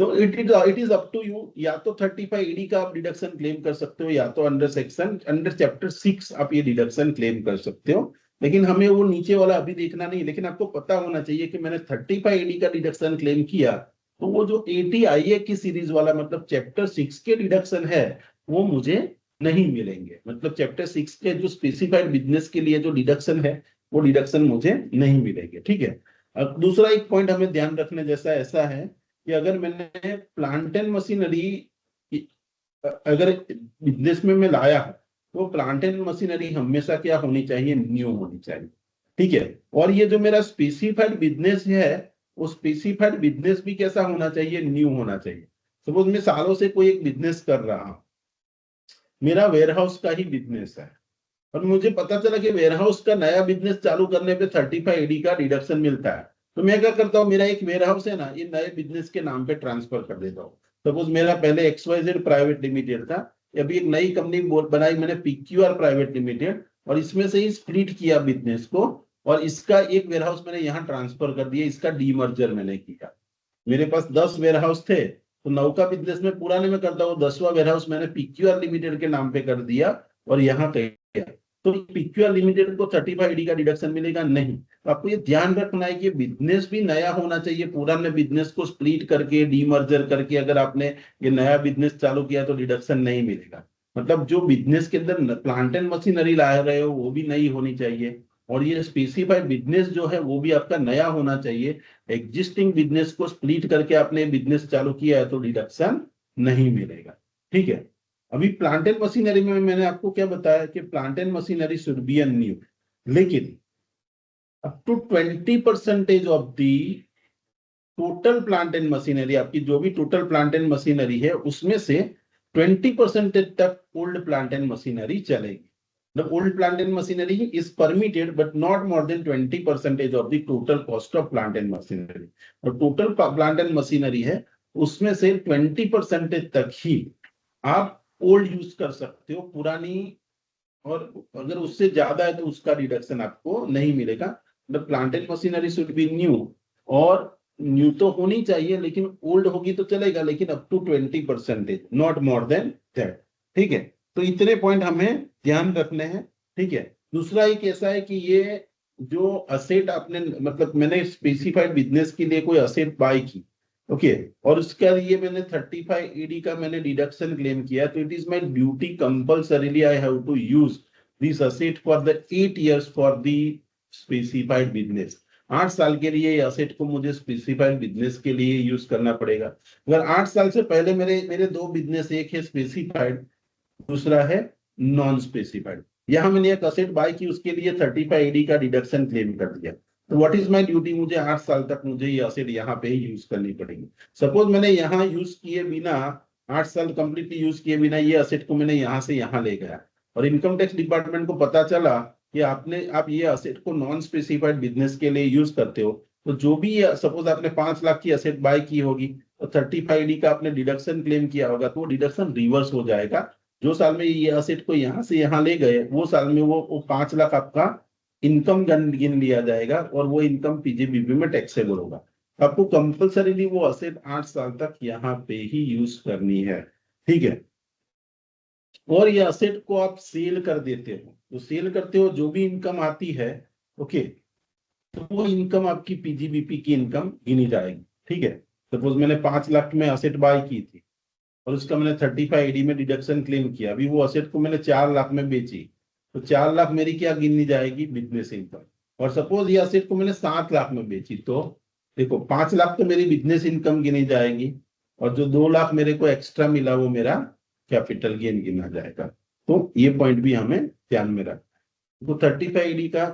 Speaker 1: तो it is up to you, या तो 35AD का आप डिडक्शन क्लेम कर सकते हो, या तो अंडर चैप्टर 6 आप ये डिडक्शन क्लेम कर सकते हो। लेकिन हमें वो नीचे वाला अभी देखना नहीं, लेकिन आपको पता होना चाहिए कि मैंने 35AD का डिडक्शन क्लेम किया, तो वो जो 80IA की सीरीज वाला मतलब चैप्टर 6 के डिडक्शन है वो मुझे नहीं मिलेंगे। मतलब चैप्टर 6 के जो स्पेसिफाइड बिजनेस के लिए जो डिडक्शन है वो डिडक्शन मुझे नहीं मिलेंगे। ठीक है, अब दूसरा एक पॉइंट हमें ध्यान रखने जैसा ऐसा है कि अगर मैंने प्लांट एंड मशीनरी अगर बिजनेस में मैं लाया है, तो प्लांट एंड मशीनरी हमेशा क्या होनी चाहिए, न्यू होनी चाहिए। ठीक है, और ये जो मेरा स्पेसिफाइड बिजनेस है वो स्पेसिफाइड बिजनेस भी कैसा होना चाहिए, न्यू होना चाहिए। सपोज मैं सालों से कोई एक बिजनेस कर रहा हूं, मेरा वेयरहाउस का ही बिजनेस है, और मुझे पता चला कि वेयरहाउस का नया बिजनेस चालू करने पे 35AD का डिडक्शन मिलता है, तो मैं क्या करता हूँ, मेरा एक वेयरहाउस है ना, ये नए बिजनेस के नाम पे ट्रांसफर कर देता हूँ। सपोज मेरा पहले XYZ प्राइवेट लिमिटेड था, अभी एक नई कंपनी बनाई मैंने PQR प्राइवेट लिमिटेड, और इसमें से ही स्प्लिट किया बिजनेस को, और इसका एक वेयरहाउस मैंने यहाँ ट्रांसफर कर दिया, इसका डीमर्जर मैंने किया। मेरे पास 10 वेयरहाउस थे, तो 9 का बिजनेस में पुराने में करता हूँ, 10वां वेयरहाउस मैंने PQR लिमिटेड के नाम पे कर दिया और यहाँ पे। तो PQR लिमिटेड को 35AD का डिडक्शन मिलेगा नहीं। तो आपको ये ध्यान रखना है कि बिजनेस भी नया होना चाहिए, पुराने बिजनेस को स्प्लिट करके डीमर्जर करके अगर आपने ये नया बिजनेस चालू किया तो डिडक्शन नहीं मिलेगा। मतलब जो बिजनेस के अंदर प्लांट एंड मशीनरी ला रहे हो वो भी नई होनी चाहिए, और ये स्पेसिफाइड बिजनेस जो है वो भी आपका नया होना चाहिए। एग्जिस्टिंग बिजनेस को स्प्लिट करके आपने बिजनेस चालू किया है तो डिडक्शन नहीं मिलेगा। ठीक है, अभी प्लांट एंड मशीनरी में मैंने आपको क्या बताया कि plant and machinery should be a new, लेकिन up to 20% of the total plant and machinery, आपकी जो भी टोटल प्लांट एंड मशीनरी है उसमें से 20% तक ओल्ड प्लांट एंड मशीनरी चलेगी। The old plant and machinery is permitted but not more than 20% of the total cost of plant and machinery। और total plant and machinery है उसमें से 20% तक ही आप ओल्ड यूज कर सकते हो, पुरानी, और अगर उससे ज्यादा है तो उसका डिडक्शन आपको नहीं मिलेगा। The plant and machinery should be new, और न्यू तो होनी चाहिए लेकिन ओल्ड होगी तो चलेगा, लेकिन up to 20%, not more than that. ठीक है, तो इतने पॉइंट हमें ध्यान रखने हैं। ठीक है, दूसरा एक ऐसा है कि ये जो असेट आपने मतलब मैंने स्पेसिफाइड बिजनेस के लिए कोई असेट बाय की, ओके, और उसके लिए मैंने 35AD का मैंने डिडक्शन क्लेम किया, तो it is my duty compulsorily I have to use this asset for the 8 years for the specified business. 8 साल के लिए असेट को मुझे स्पेसिफाइड बिजनेस के लिए यूज करना पड़ेगा। अगर 8 साल से पहले मेरे दो बिजनेस, एक है स्पेसिफाइड, दूसरा है नॉन स्पेसिफाइड, यहां मैंने एक असेट बाय की, उसके लिए 35AD का डिडक्शन क्लेम कर दिया, तो व्हाट इज माय ड्यूटी, मुझे 8 साल तक मुझे ये असेट यहाँ पे ही यूज करनी पड़ेगी। सपोज मैंने यहाँ यूज किए बिना 8 साल कंप्लीटली यूज किए बिना ये असेट को मैंने यहाँ से यहाँ ले गया, और इनकम टैक्स डिपार्टमेंट को पता चला कि आप ये असेट को नॉन स्पेसिफाइड बिजनेस के लिए यूज करते हो, तो जो भी सपोज आपने 5 लाख की असेट बाय की होगी, तो 35AD का आपने डिडक्शन क्लेम किया होगा, तो वो डिडक्शन रिवर्स हो जाएगा। जो साल में ये असेट को यहाँ से यहाँ ले गए वो साल में वो 5 लाख आपका इनकम गिन लिया जाएगा, और वो इनकम पीजीबीपी में टैक्सेबल होगा। आपको कंपल्सरीली वो असेट 8 साल तक यहाँ पे ही यूज करनी है। ठीक है, और ये असेट को आप सेल कर देते हो, तो सेल करते हो जो भी इनकम आती है, ओके, तो वो इनकम आपकी पीजीबीपी की इनकम गिनी जाएगी। ठीक है, सपोज मैंने 5 लाख में असेट बाय की थी और उसका मैंने 35AD में डिडक्शन क्लेम किया, अभी वो असेट को मैंने 4 लाख में बेची, तो 4 लाख मेरी क्या गिनी जाएगी, बिजनेस इनकम। और सपोज ये असेट को मैंने 7 लाख में बेची, तो देखो 5 लाख तो मेरी बिजनेस इनकम गिनी जाएगी और जो 2 लाख मेरे को एक्स्ट्रा मिला वो मेरा कैपिटल गेन गिना जाएगा। तो ये पॉइंट भी हमें ध्यान में रखना। तो 35 का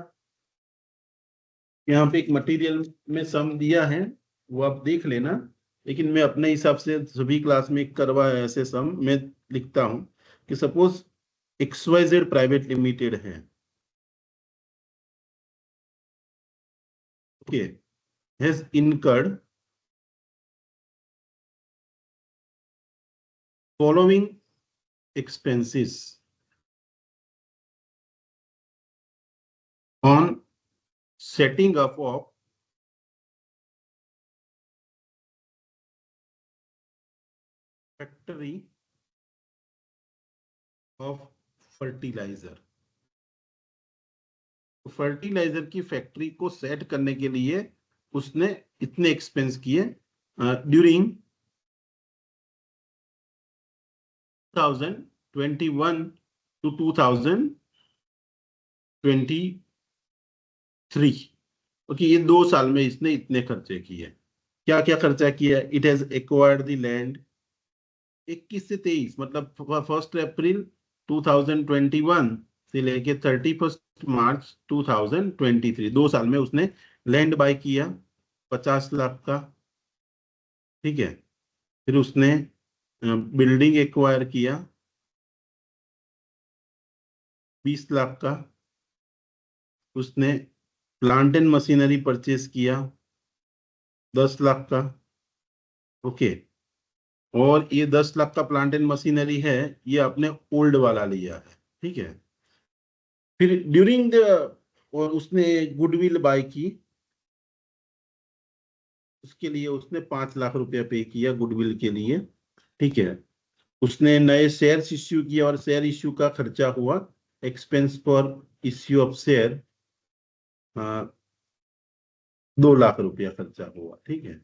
Speaker 1: यहाँ पे एक मटेरियल में सम दिया है, वो आप देख लेना, लेकिन मैं अपने हिसाब से सभी क्लास में करवाया ऐसे सम मैं लिखता हूं कि सपोज XYZ प्राइवेट लिमिटेड है, okay, has incurred following expenses on setting up of factory of fertilizer। Fertiliser की फैक्ट्री को सेट करने के लिए उसने इतने एक्सपेंस किए ड्यूरिंग 2021 to 2023। ओके, ये 2 साल में इसने इतने खर्चे किए। क्या क्या खर्चा किया? It has acquired the land 21 से 23, मतलब 1 अप्रैल 2021 से लेके 31 मार्च 2023, 2 साल में उसने लैंड बाय किया 50 लाख का, ठीक है। फिर उसने बिल्डिंग एक्वायर किया 20 लाख का, उसने प्लांट एंड मशीनरी परचेज किया 10 लाख का, ओके। और ये 10 लाख का प्लांट एंड मशीनरी है, ये आपने ओल्ड वाला लिया है, ठीक है। फिर ड्यूरिंग द, और उसने गुडविल बाय की, उसके लिए उसने 5 लाख रुपया पे किया गुडविल के लिए, ठीक है। उसने नए शेयर्स इश्यू किया और शेयर इश्यू का खर्चा हुआ, expense for issue of share 2 lakh रुपया खर्चा हुआ, ठीक है।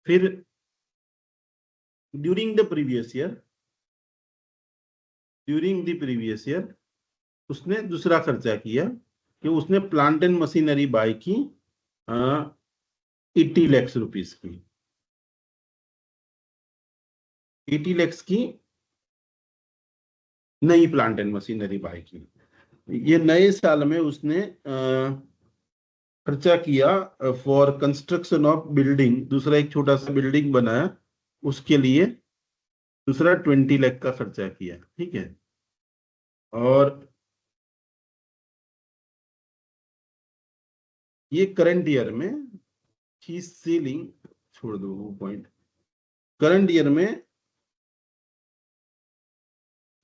Speaker 1: फिर ड्यूरिंग द प्रीवियस ईयर उसने दूसरा खर्चा किया कि उसने प्लांट एंड मशीनरी बाय की 80 लाख रुपीस की, 80 लाख की नई प्लांट एंड मशीनरी बाय की। ये नए साल में उसने खर्चा किया फॉर कंस्ट्रक्शन ऑफ बिल्डिंग, दूसरा एक छोटा सा बिल्डिंग बनाया, उसके लिए दूसरा 20 लाख का खर्चा किया, ठीक है। और ये करंट ईयर में ही सेलिंग, छोड़ दो वो पॉइंट, करंट ईयर में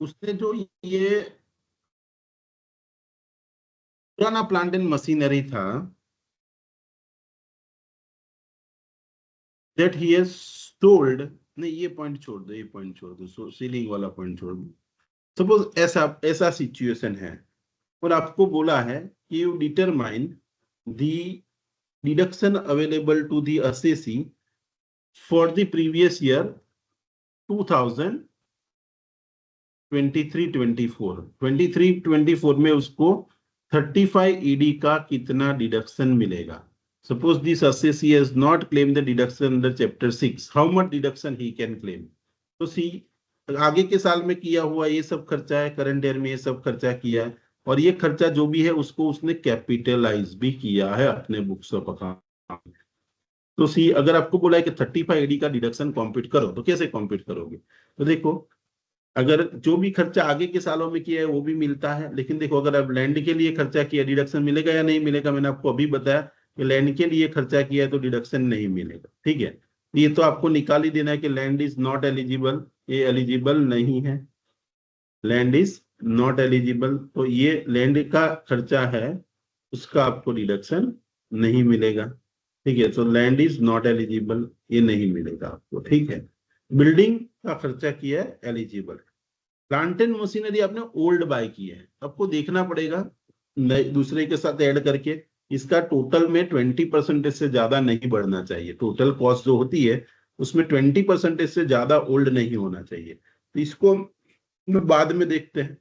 Speaker 1: उसने जो ये पुराना प्लांट एंड मशीनरी था दैट ही हैज सोल्ड, नहीं ये पॉइंट छोड़ दो, ये पॉइंट छोड़ दो, सेलिंग वाला पॉइंट छोड़ दो। सपोज ऐसा सिचुएशन है और आपको बोला है कि you determine the deduction available to the assessee for the previous year 2023-24 में उसको 35 ED का कितना डिडक्शन मिलेगा। Suppose this assessee has not claimed the deduction under chapter 6, how much deduction he can claim? तो सी आगे के साल में किया हुआ ये सब खर्चा है, करंट ईयर में ये सब खर्चा किया है, और ये खर्चा जो भी है उसको उसने कैपिटलाइज भी किया है अपने बुक्स ऑफ अकाउंट। तो सी अगर आपको बोला है कि 35 ED का डिडक्शन कॉम्प्यूट करो, तो कैसे कॉम्प्यूट करोगे? तो देखो, अगर जो भी खर्चा आगे के सालों में किया है वो भी मिलता है, लेकिन देखो अगर आप लैंड के लिए खर्चा किया डिडक्शन मिलेगा या नहीं मिलेगा? मैंने आपको अभी बताया कि लैंड के लिए खर्चा किया है तो डिडक्शन नहीं मिलेगा, ठीक है। ये तो आपको निकाल ही देना है कि लैंड इज नॉट एलिजिबल, ये एलिजिबल नहीं है, लैंड इज नॉट एलिजिबल, तो ये लैंड का खर्चा है उसका आपको डिडक्शन नहीं मिलेगा, ठीक है। तो लैंड इज नॉट एलिजिबल, ये नहीं मिलेगा आपको, ठीक है। बिल्डिंग का खर्चा किया है एलिजिबल। प्लांट एंड मशीनरी आपने ओल्ड बाय की है, आपको देखना पड़ेगा दूसरे के साथ ऐड करके, इसका टोटल में 20% से ज्यादा नहीं बढ़ना चाहिए। टोटल कॉस्ट जो होती है उसमें 20% से ज्यादा ओल्ड नहीं होना चाहिए, तो इसको बाद में देखते हैं।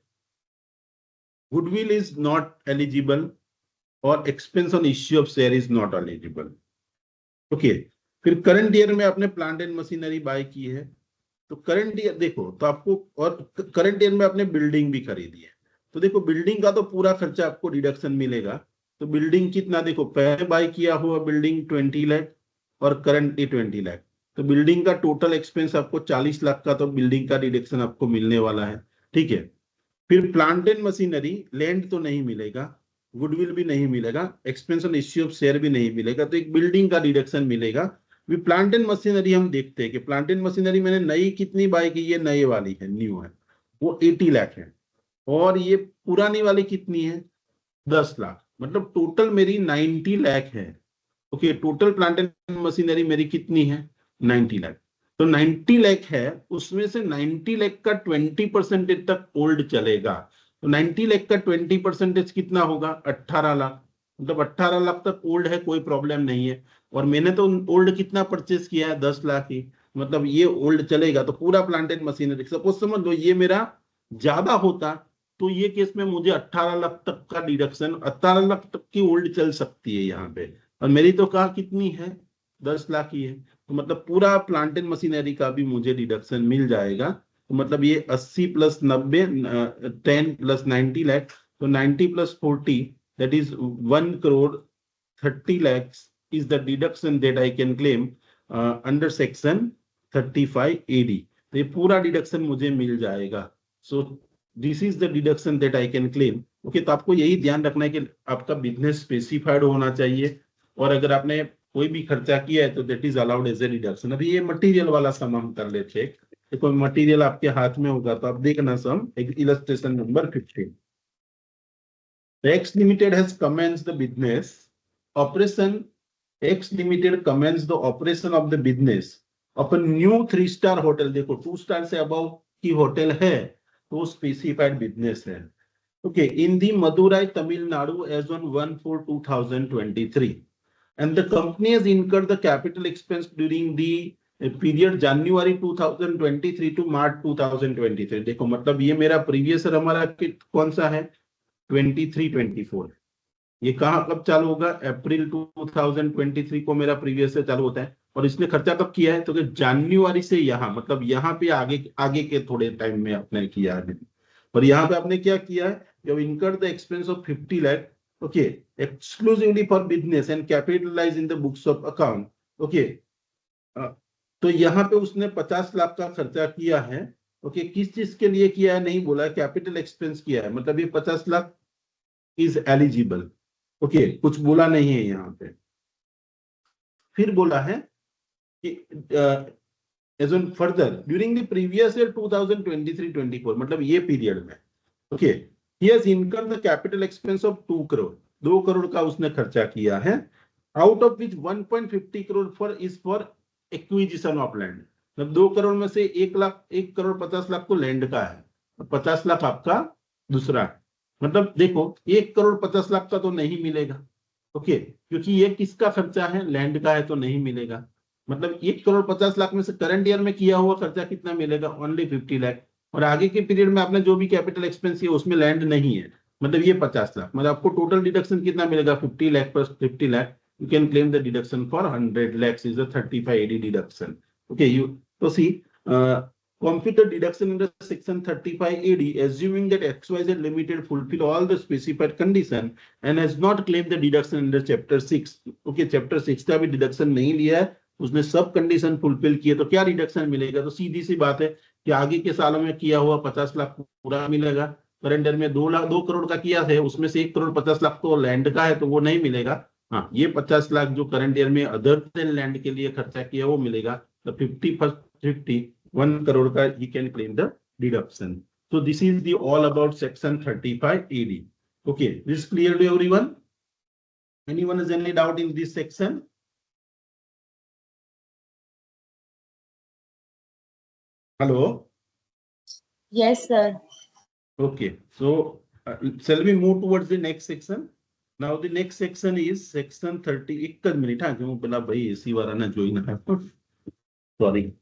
Speaker 1: गुडविल इज नॉट एलिजिबल और expense on issue of share is not eligible. Okay, फिर करंट ईयर में आपने प्लांट एंड मशीनरी बाय की है, तो करंट ईयर देखो तो आपको, और करंट ईयर में आपने बिल्डिंग भी खरीदी है, तो देखो बिल्डिंग का तो पूरा खर्चा आपको डिडक्शन मिलेगा। तो बिल्डिंग कितना, देखो पहले बाय किया हुआ बिल्डिंग 20 लाख और करंटली 20 लाख, तो बिल्डिंग का टोटल एक्सपेंस आपको 40 लाख का तो बिल्डिंग का डिडक्शन आपको मिलने वाला है। ठीक है, फिर प्लांट एंड मशीनरी, लैंड तो नहीं मिलेगा, गुडविल भी नहीं मिलेगा, expense on issue of share भी नहीं मिलेगा, तो एक बिल्डिंग का डिडक्शन मिलेगा। भी प्लांट एंड मशीनरी हम देखते हैं कि प्लांट एंड मशीनरी मैंने नई कितनी बाय की, ये नई वाली है, न्यू है, वो 80 लाख है, और ये पुरानी वाली कितनी है, 10 लाख, मतलब टोटल मेरी 90 लाख है। Okay, total plant and machinery मेरी कितनी है, 90 लाख। तो 90 लाख है, उसमें से 90 लाख का 20% तक ओल्ड चलेगा, तो 90 लाख का 20% कितना होगा, 18 लाख, मतलब 18 लाख तक ओल्ड है, कोई प्रॉब्लम नहीं है। और मैंने तो ओल्ड कितना परचेस किया है, 10 लाख ही, मतलब ये ओल्ड चलेगा। तो पूरा प्लांट एंड मशीनरी, सपोज समझ लो ये मेरा ज्यादा होता, तो ये केस में मुझे 18 लाख तक का डिडक्शन, 18 लाख तक की ओल्ड चल सकती है यहाँ पे, और मेरी तो कहा कितनी है, 10 लाख ही है, तो मतलब पूरा प्लांट एंड मशीनरी का भी मुझे डिडक्शन मिल जाएगा। तो मतलब ये 80 प्लस 90, 10 प्लस 90 लाख, तो 90 plus 40 that is 1 crore 30 lakhs is the deduction that I can claim under section 35 AD। तो ये पूरा डिडक्शन मुझे मिल जाएगा। So this is the deduction that I can claim. Okay, तो आपको यही ध्यान रखना है कि आपका बिजनेस स्पेसिफाइड होना चाहिए, और अगर आपने कोई भी खर्चा किया है तो that is allowed as a deduction. अभी ये मटेरियल वाला सम हम कर लेते हैं। देखो मटेरियल आपके हाथ में होगा तो आप देखना सम, illustration number 15। X Limited has commenced the business operation. X Limited commenced the operation of the business of a new 3-star hotel। देखो 2 स्टार से अबव की होटल है तो स्पेसिफाइड बिजनेस है। Okay, in the Madurai Tamil Nadu as on 1/4/2023, and the company has incurred the capital expense during the period January 2023 to March 2023। देखो मतलब ये मेरा प्रीवियस ईयर हमारा कौन सा है, 23-24। ये कहाँ कब चालू होगा, अप्रैल 2023 को मेरा प्रीवियस से चालू होता है। और इसने खर्चा कब किया है, तो जनवरी से यहाँ, मतलब यहाँ पे आगे आगे के थोड़े टाइम में आपने किया है। और यहाँ पे आपने क्या किया है, जब incur the expense of 50 lakh, okay, exclusively for business and capitalise in the books of account. Okay, तो यहाँ पे उसने 50 लाख का खर्चा किया है। ओके, किस चीज के लिए किया है नहीं बोला, कैपिटल एक्सपेंस किया है, मतलब ये 50 लाख इज एलिजिबल। ओके, कुछ बोला नहीं है यहाँ पे। फिर बोला है कि as on further during the previous year 2023-24, मतलब ये पीरियड में, okay, he has incurred the capital expense of 2 crore, 2 crore का उसने खर्चा किया है, out of which 1.50 crore for is for acquisition of land. मतलब 2 करोड़ में से 1 करोड़ 50 लाख तो लैंड का है, 50 लाख आपका दूसरा है। मतलब देखो 1 करोड़ 50 लाख का तो नहीं मिलेगा, ओके, क्योंकि ये किसका खर्चा है, लैंड का है, तो नहीं मिलेगा। मतलब 1 करोड़ 50 लाख में से करंट ईयर में किया हुआ खर्चा कितना मिलेगा, ओनली 50 लाख। और आगे के पीरियड में आपने जो भी कैपिटल एक्सपेंस किया उसमें लैंड नहीं है, मतलब ये 50 लाख, मतलब आपको टोटल डिडक्शन कितना मिलेगा, 50 lakh plus 50 lakh. You can claim the deduction for 100 lakhs is a 35 AD deduction। Okay, you so see, computer deduction under section 35 AD, assuming that XYZ Limited fulfill all the specified condition and has not claimed the deduction under chapter 6। Okay, chapter 6 का भी deduction नहीं लिया है, उसने सब condition fulfil किए, तो क्या रिडक्शन मिलेगा, तो सीधी सी बात है कि आगे के सालों में किया हुआ 50 लाख पूरा मिलेगा। करंट ईयर में 2 करोड़ का किया है, उसमें से 1 करोड़ 50 लाख तो लैंड का है, तो वो नहीं मिलेगा। हाँ, ये 50 लाख जो करंट ईयर में अदर देन लैंड के लिए खर्चा किया वो मिलेगा। तो 1 करोड़ का he can claim the deduction. So this is the all about section 35 AD। Okay, this is clear to everyone? Anyone has any doubt in this section? Hello?
Speaker 4: Yes, sir.
Speaker 1: Okay, so shall we move towards the next section? Now the next section is section 30। एक minute, हाँ, क्यों बोला भाई AC वाला ना join है, sorry.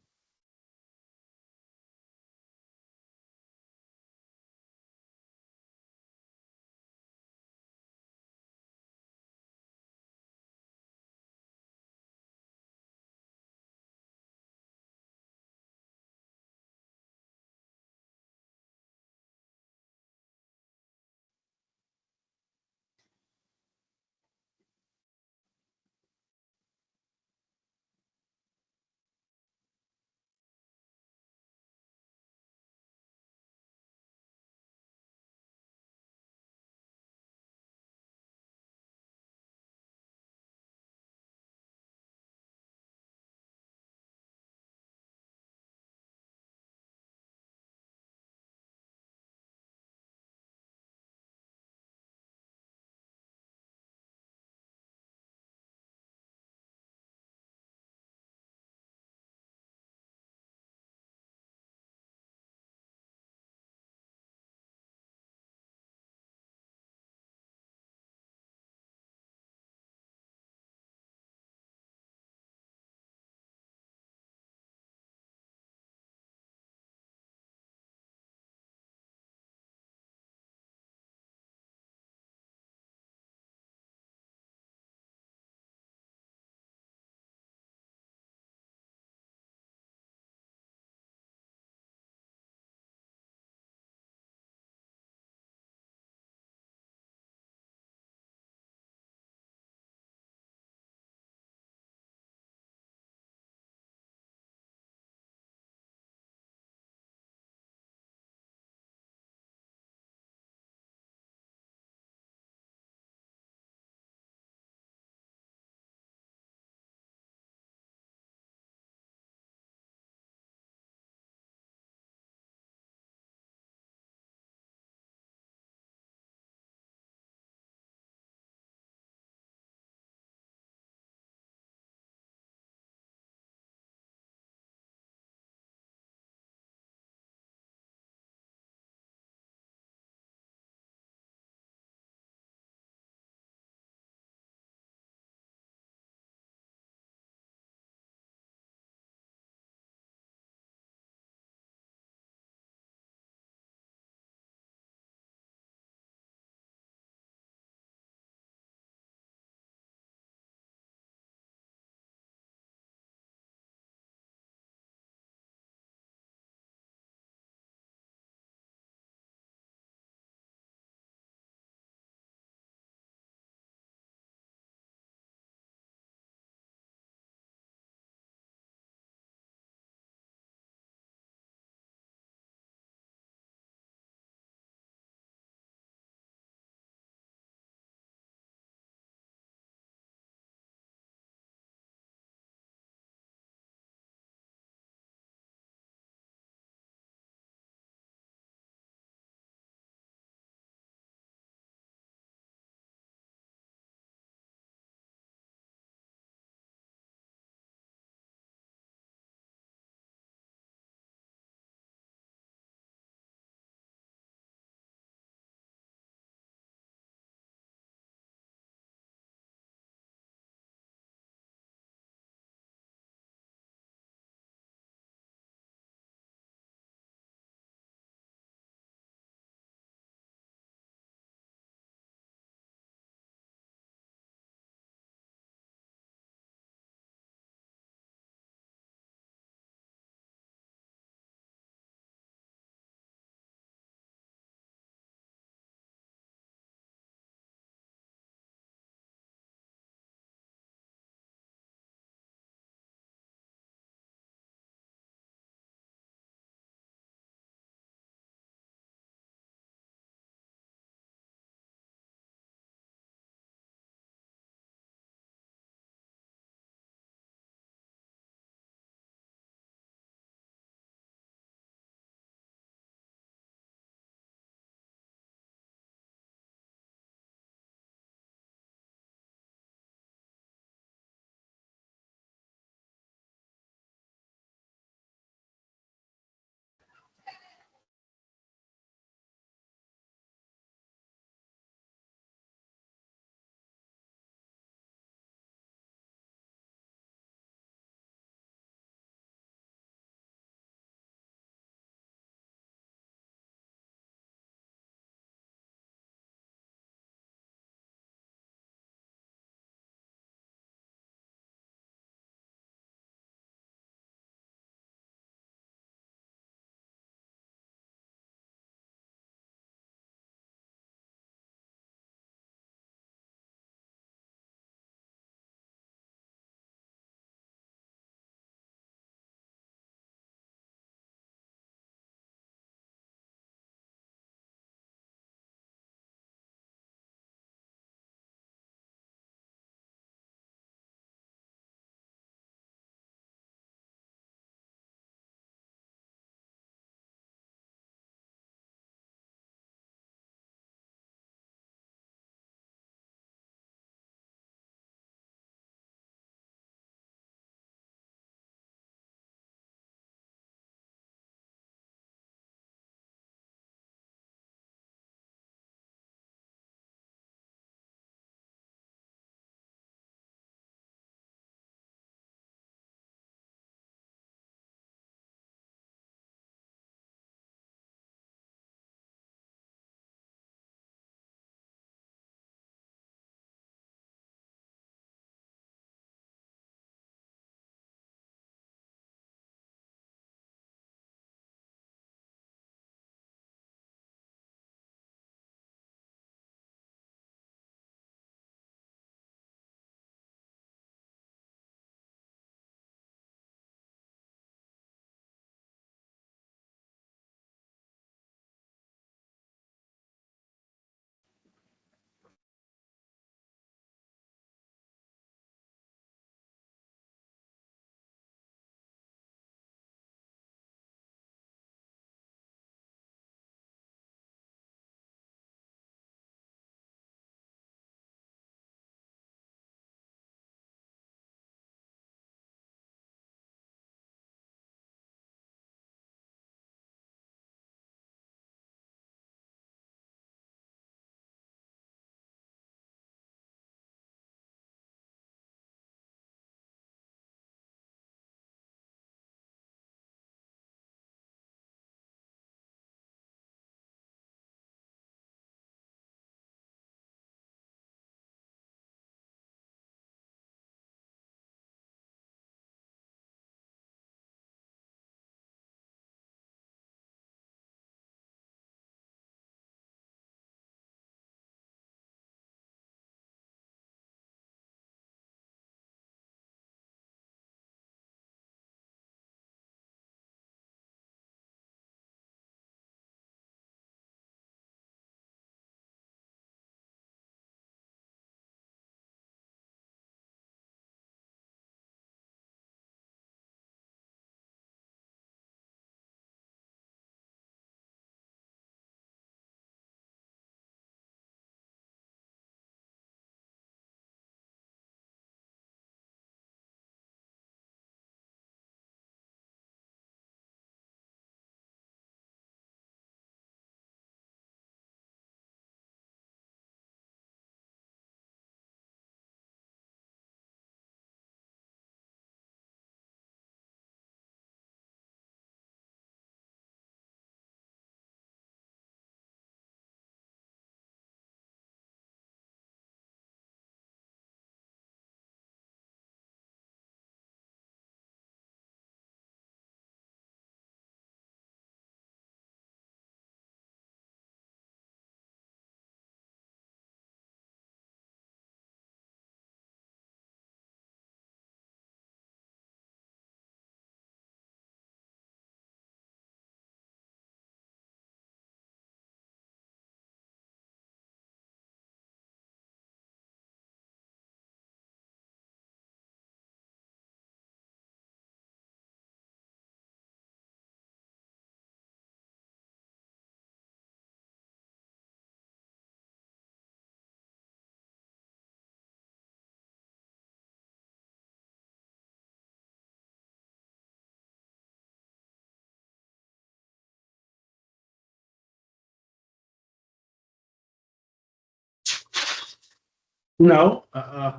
Speaker 1: Now,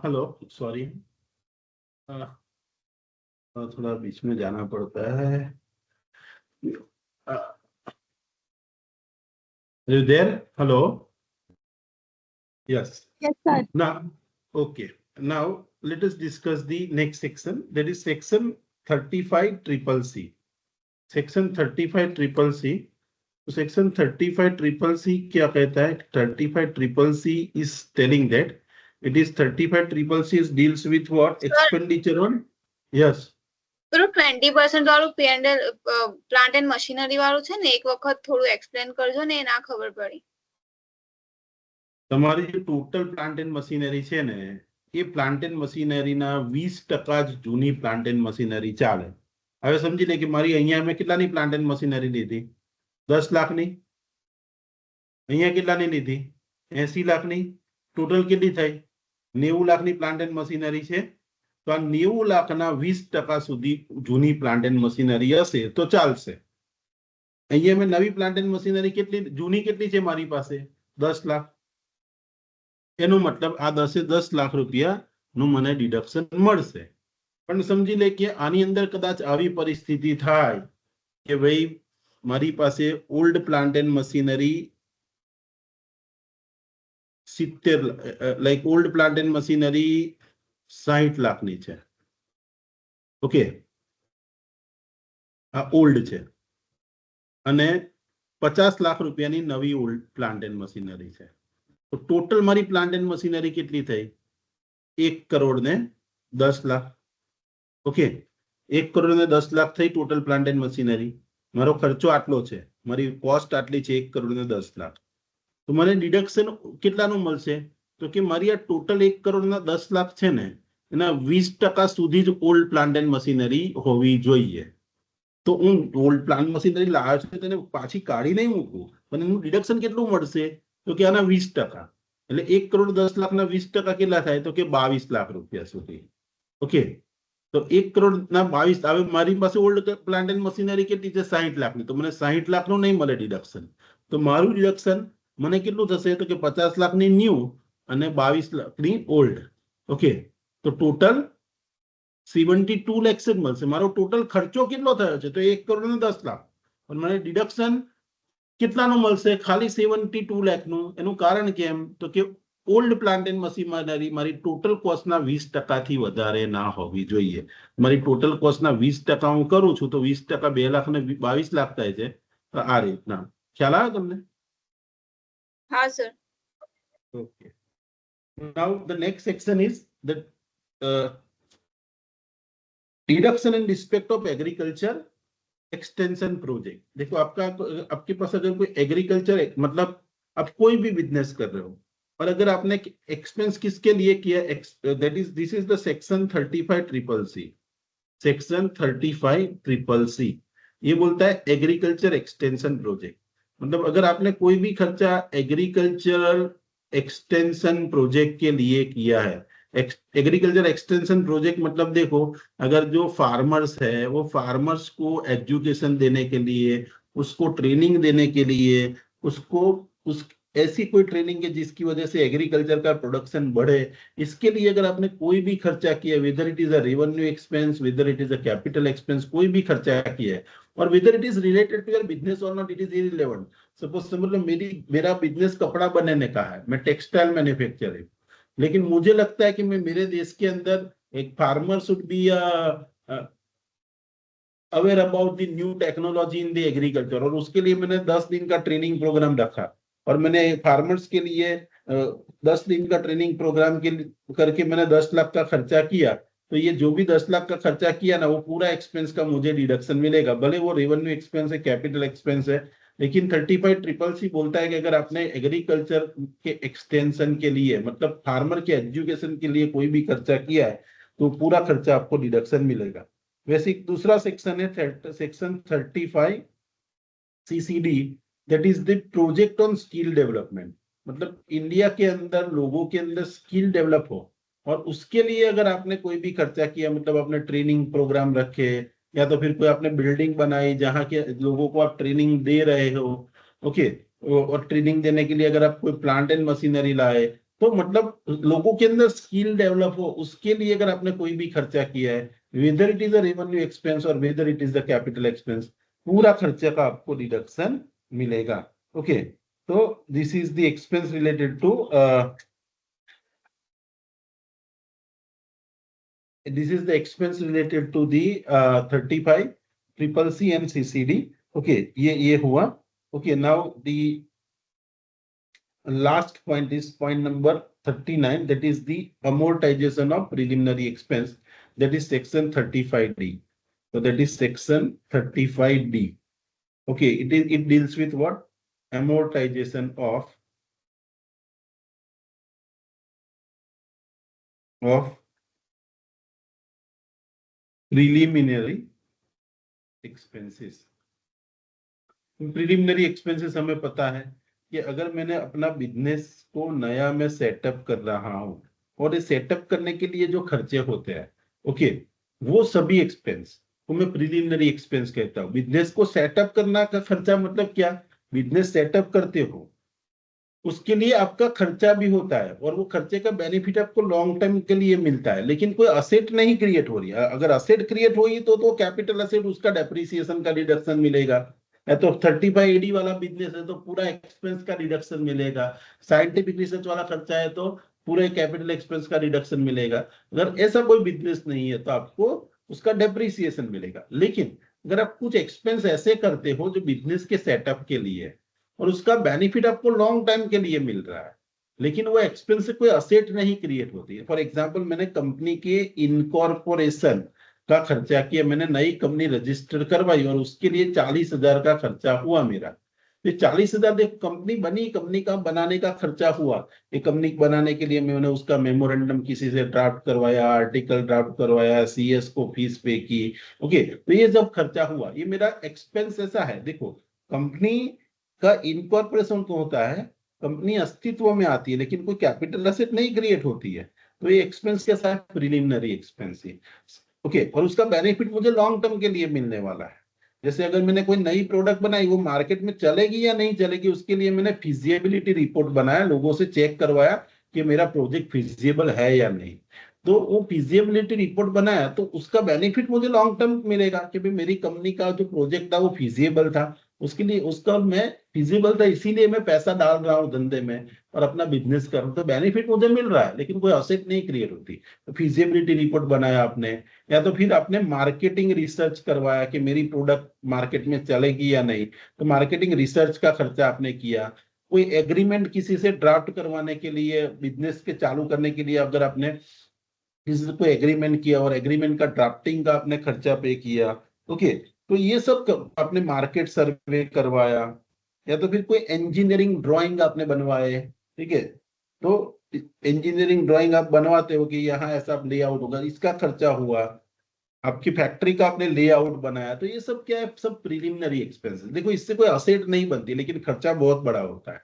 Speaker 1: hello, sorry. थोड़ा बीच में जाना पड़ता है. Are you there? Hello. Yes.
Speaker 4: Yes, sir.
Speaker 1: Now, okay. Now let us discuss the next section. That is section 35 triple C. Section 35 triple C. तो सेक्शन 35 ट्रिपल सी क्या कहता है? 35 triple C is telling that it is 35 triple C deals with what? Expenditure on. Yes.
Speaker 2: પેલું 20% વાળું P&L plant and machinery વાળું છે ને, એક વખત થોડું એક્સપ્લેન કરજો ને, એ ના ખબર પડી.
Speaker 1: તમારી જે ટોટલ પ્લાન્ટ એન્ડ મશીનરી છે ને, એ પ્લાન્ટ એન્ડ મશીનરીના 20% જ જૂની પ્લાન્ટ એન્ડ મશીનરી ચાલે. હવે સમજી લે કે મારી અહીંયા મેં કેટલાની પ્લાન્ટ એન્ડ મશીનરી લીધી? 10 લાખની. અહીંયા કેટલાની લીધી? 80 લાખની. ટોટલ કેટલી થઈ? 90 લાખની પ્લાન્ટ એન્ડ મશીનરી છે. તો આ 90 લાખના 20% સુધી જૂની પ્લાન્ટ એન્ડ મશીનરી હશે તો ચાલશે. અહીંયા મેં નવી પ્લાન્ટ એન્ડ મશીનરી કેટલી જૂની કેટલી છે મારી પાસે? 10 લાખ. એનો મતલબ આ 10 લાખ રૂપિયાનું મને ડિડક્શન મળશે. પણ સમજી લે કે આની અંદર કદાચ આવી પરિસ્થિતિ થાય કે ભાઈ મારી પાસે old plant and machinery 70 like old plant and machinery 60 લાખની છે. ઓકે, આ ઓલ્ડ છે અને 50 લાખ રૂપિયાની નવી ઓલ્ડ પ્લાન્ટ એન્ડ મશીનરી છે. તો ટોટલ મારી પ્લાન્ટ એન્ડ મશીનરી કેટલી થઈ? 1 કરોડ ને 10 લાખ. ઓકે, 1 કરોડ ને 10 લાખ થઈ ટોટલ પ્લાન્ટ એન્ડ મશીનરી. મારો ખર્ચો આટલો છે, મારી કોસ્ટ આટલી છે 1 કરોડ ને 10 લાખ. તો મને ડિડક્શન કેટલાનું મળશે? તો કે મારી આ ટોટલ 1 કરોડ ના 10 લાખ છે ને, એના 20% સુધી જ ઓલ્ડ પ્લાન્ટ એન્ડ મશીનરી હોવી જોઈએ. તો હું ઓલ્ડ પ્લાન્ટ મશીનરી લાવ્યો છું તેને પાછી કાઢી નહીં મૂકું, પણ એનું ડિડક્શન કેટલું મળશે? તો કે આના 20%. એટલે 1 કરોડ 10 લાખના 20% કેટલા થાય? તો કે 22 લાખ રૂપિયા સુધી. ઓકે, તો 1 કરોડ ના 22. હવે મારી પાસે ઓલ્ડ પ્લાન્ટ એન્ડ મશીનરી કેટલી છે? 60 લાખની. તો મને 60 લાખનું નહીં મળે ડિડક્શન. તો મારું ડિડક્શન મને કેટલું થશે? તો કે 50 લાખની ન્યૂ અને 22 લાખની ઓલ્ડ. ઓકે, તો ટોટલ 72 લાખ જ મળશે. મારો ટોટલ ખર્ચો કેટલો થયો છે? તો 1 કરોડ ને 10 લાખ. પણ મને ડિડક્શન કેટલાનું મળશે? ખાલી 72 લાખનું. એનું કારણ કેમ? તો કે ઓલ્ડ પ્લાન્ટ એન્ડ મશીનરી મારી ટોટલ કોસ્ટના 20% થી વધારે ના હોવી જોઈએ. મારી ટોટલ કોસ્ટના 20% હું કરું છું તો 20% 2 લાખ ને 22 લાખ થાય છે. તો આ રીતના ખ્યાલ આવે તમને?
Speaker 2: હા sir.
Speaker 1: Okay. Now the next section is the deduction in respect of agriculture extension project. देखो आपके पास अगर कोई एग्रीकल्चर मतलब आप कोई भी बिजनेस कर रहे हो और अगर आपने एक्सपेंस किसके लिए किया, that is this is the section 35 triple C. Section 35 triple C ये बोलता है एग्रीकल्चर एक्सटेंशन प्रोजेक्ट. मतलब अगर आपने कोई भी खर्चा एग्रीकल्चरल एक्सटेंशन प्रोजेक्ट के लिए किया है. एग्रीकल्चर एक्सटेंशन प्रोजेक्ट मतलब देखो, अगर जो फार्मर्स है वो फार्मर्स को एजुकेशन देने के लिए, उसको ट्रेनिंग देने के लिए, उसको उस ऐसी कोई ट्रेनिंग है जिसकी वजह से एग्रीकल्चर का प्रोडक्शन बढ़े, इसके लिए अगर आपने कोई भी खर्चा किया, whether it is a revenue expense, whether it is a capital expense, कोई भी खर्चा किया है और whether it is related to your business और not, it is irrelevant. Suppose समझ लो मेरा बिजनेस कपड़ा बनाने का है, मैं टेक्सटाइल मैन्युफैक्चरर हूँ, लेकिन मुझे लगता है कि मैं मेरे देश के अंदर एक farmer should be aware about the new technology in the agriculture, और उसके लिए मैंने 10 दिन का ट्रेनिंग प्रोग्राम रखा और मैंने फार्मर्स के लिए 10 दिन का ट्रेनिंग प्रोग्राम के करके मैंने 10 लाख का खर्चा किया. तो ये जो भी 10 लाख का खर्चा किया ना, वो पूरा एक्सपेंस का मुझे डिडक्शन मिलेगा, भले वो रेवेन्यू एक्सपेंस है, कैपिटल एक्सपेंस है. लेकिन 35 ट्रिपल सी बोलता है कि अगर आपने एग्रीकल्चर के एक्सटेंशन के लिए मतलब फार्मर के एजुकेशन के लिए कोई भी खर्चा किया है तो पूरा खर्चा आपको डिडक्शन मिलेगा. वैसे एक दूसरा सेक्शन है section 35 CCD, that is the project on skill development. मतलब इंडिया के अंदर लोगों के अंदर स्किल डेवलप हो और उसके लिए अगर आपने कोई भी खर्चा किया, मतलब आपने ट्रेनिंग प्रोग्राम रखे या तो फिर कोई आपने बिल्डिंग बनाई जहाँ के लोगों को आप ट्रेनिंग दे रहे हो, ओके, और ट्रेनिंग देने के लिए अगर आप कोई प्लांट एंड मशीनरी लाए तो मतलब लोगों के अंदर स्किल डेवलप हो, उसके लिए अगर आपने कोई भी खर्चा किया है, whether it is a revenue expense और whether it is the capital expense, पूरा खर्चे का आपको डिडक्शन मिलेगा। ओके, तो this is the expense related to this is the expense related to the 35 triple C and CCD. Okay, ये हुआ। Okay, now the last point is point number 39, that is the amortization of preliminary expense, that is section 35D. So that is section 35D. Okay, it deals with what? Amortization of preliminary expenses. Preliminary expenses हमें पता है कि अगर मैंने अपना business को नया में सेटअप कर रहा हूं और इस सेटअप करने के लिए जो खर्चे होते हैं, ओके, वो सभी एक्सपेंस को मैं प्रिलिमिनरी एक्सपेंस कहता हूं। बिजनेस को सेटअप करना का खर्चा मतलब क्या? बिजनेस सेटअप करते हो उसके लिए आपका खर्चा भी होता है और वो खर्चे का बेनिफिट आपको लॉन्ग टर्म के लिए मिलता है, लेकिन कोई असेट नहीं क्रिएट हो रही है। अगर असेट क्रिएट होगी तो कैपिटल असेट, उसका डेप्रिसिएशन का डिडक्शन मिलेगा। या तो 35AD वाला बिजनेस है तो पूरा एक्सपेंस का डिडक्शन मिलेगा। साइंटिफिक रिसर्च वाला खर्चा है तो पूरे कैपिटल एक्सपेंस का डिडक्शन मिलेगा। अगर ऐसा कोई बिजनेस नहीं है तो आपको उसका डेप्रिसिएशन मिलेगा। लेकिन अगर आप कुछ एक्सपेंस ऐसे करते हो जो बिजनेस के सेटअप के लिए और उसका बेनिफिट आपको लॉन्ग टाइम के लिए मिल रहा है, लेकिन वो एक्सपेंस से कोई असेट नहीं क्रिएट होती है। फॉर एग्जांपल, मैंने कंपनी के इनकॉर्पोरेशन का खर्चा किया, मैंने नई कंपनी रजिस्टर करवाई और उसके लिए 40,000 का खर्चा हुआ मेरा। ये 40,000 देखो, कंपनी बनी, कंपनी का बनाने का खर्चा हुआ। ये कंपनी बनाने के लिए मैंने उसका मेमोरेंडम किसी से ड्राफ्ट करवाया, आर्टिकल ड्राफ्ट करवाया, CS को फीस पे की। ओके, तो ये जब खर्चा हुआ, ये मेरा एक्सपेंस ऐसा है। देखो, कंपनी का इनकॉर्पोरेशन तो होता है, कंपनी अस्तित्व में आती है, लेकिन कोई कैपिटल एसेट नहीं क्रिएट होती है, तो ये एक्सपेंस कैसा है? प्रिलिमिनरी एक्सपेंस है। ओके, और उसका बेनिफिट मुझे लॉन्ग टर्म के लिए मिलने वाला है। जैसे अगर मैंने कोई नई प्रोडक्ट बनाई, वो मार्केट में चलेगी या नहीं चलेगी, उसके लिए मैंने फिजिबिलिटी रिपोर्ट बनाया, लोगों से चेक करवाया कि मेरा प्रोजेक्ट फिजिबल है या नहीं। तो वो फिजिबिलिटी रिपोर्ट बनाया तो उसका बेनिफिट मुझे लॉन्ग टर्म मिलेगा कि भाई मेरी कंपनी का जो प्रोजेक्ट था वो फिजिबल था, उसके लिए उसका मैं फिजिबल था, इसीलिए मैं पैसा डाल रहा हूँ धंधे में और अपना बिजनेस कर रहा हूँ, तो बेनिफिट मुझे मिल रहा है, लेकिन कोई असेट नहीं क्रिएट होती। तो फिजिबिलिटी रिपोर्ट बनाया आपने, या तो फिर आपने मार्केटिंग रिसर्च करवाया कि मेरी प्रोडक्ट मार्केट में चलेगी या नहीं, तो मार्केटिंग रिसर्च का खर्चा आपने किया। कोई एग्रीमेंट किसी से ड्राफ्ट करवाने के लिए, बिजनेस के चालू करने के लिए अगर आपने किसी से कोई एग्रीमेंट किया और एग्रीमेंट का ड्राफ्टिंग का आपने खर्चा पे किया, ओके, तो ये सब आपने मार्केट सर्वे करवाया, या तो फिर कोई इंजीनियरिंग ड्राइंग आपने बनवाए। ठीक है, तो इंजीनियरिंग ड्राइंग आप बनवाते हो कि यहाँ ऐसा लेआउट होगा, इसका खर्चा हुआ। आपकी फैक्ट्री का आपने लेआउट बनाया, तो ये सब क्या है? सब प्रिलिमिनरी एक्सपेंसेस। देखो, इससे कोई असेट नहीं बनती, लेकिन खर्चा बहुत बड़ा होता है।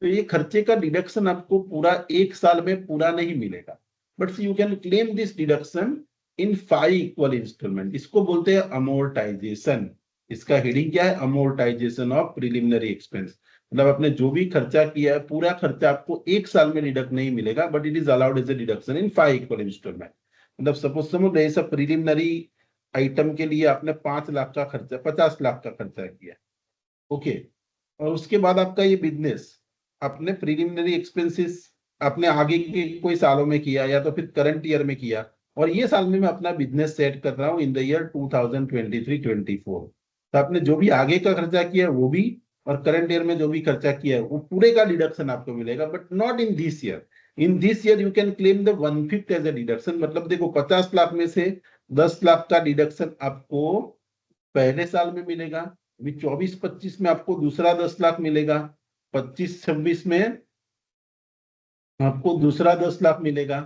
Speaker 1: तो ये खर्चे का डिडक्शन आपको पूरा 1 साल में पूरा नहीं मिलेगा, but you can claim this deduction in 5 equal instalment. इसको बोलते हैं अमोर्टाइजेशन। इसका हेडिंग क्या है? Amortisation of preliminary expense. मतलब आपने जो भी खर्चा किया है, पूरा खर्चा आपको 1 साल में डिडक्ट नहीं मिलेगा, but it is allowed as a deduction in 5 equal instalment. मतलब सपोज समझ रहे, सब प्रिलिमिनरी आइटम के लिए आपने 5 लाख का खर्चा, 50 लाख का खर्चा किया। ओके, और उसके बाद आपका ये बिजनेस, अपने प्रिलिमिनरी एक्सपेंसेस आपने आगे के कोई सालों में किया या तो फिर करंट ईयर में किया, और ये साल में मैं अपना बिजनेस सेट कर रहा हूँ इन द ईयर 2023-24। तो आपने जो भी आगे का खर्चा किया है वो भी, और करंट ईयर में जो भी खर्चा किया है वो पूरे का डिडक्शन आपको मिलेगा, but not in this year. In this year you can claim the 1/5 as a deduction. मतलब देखो, 50 लाख में से 10 लाख का डिडक्शन आपको पहले साल में मिलेगा, अभी 24-25 में आपको दूसरा 10 लाख मिलेगा, 25-26 में आपको दूसरा 10 लाख मिलेगा,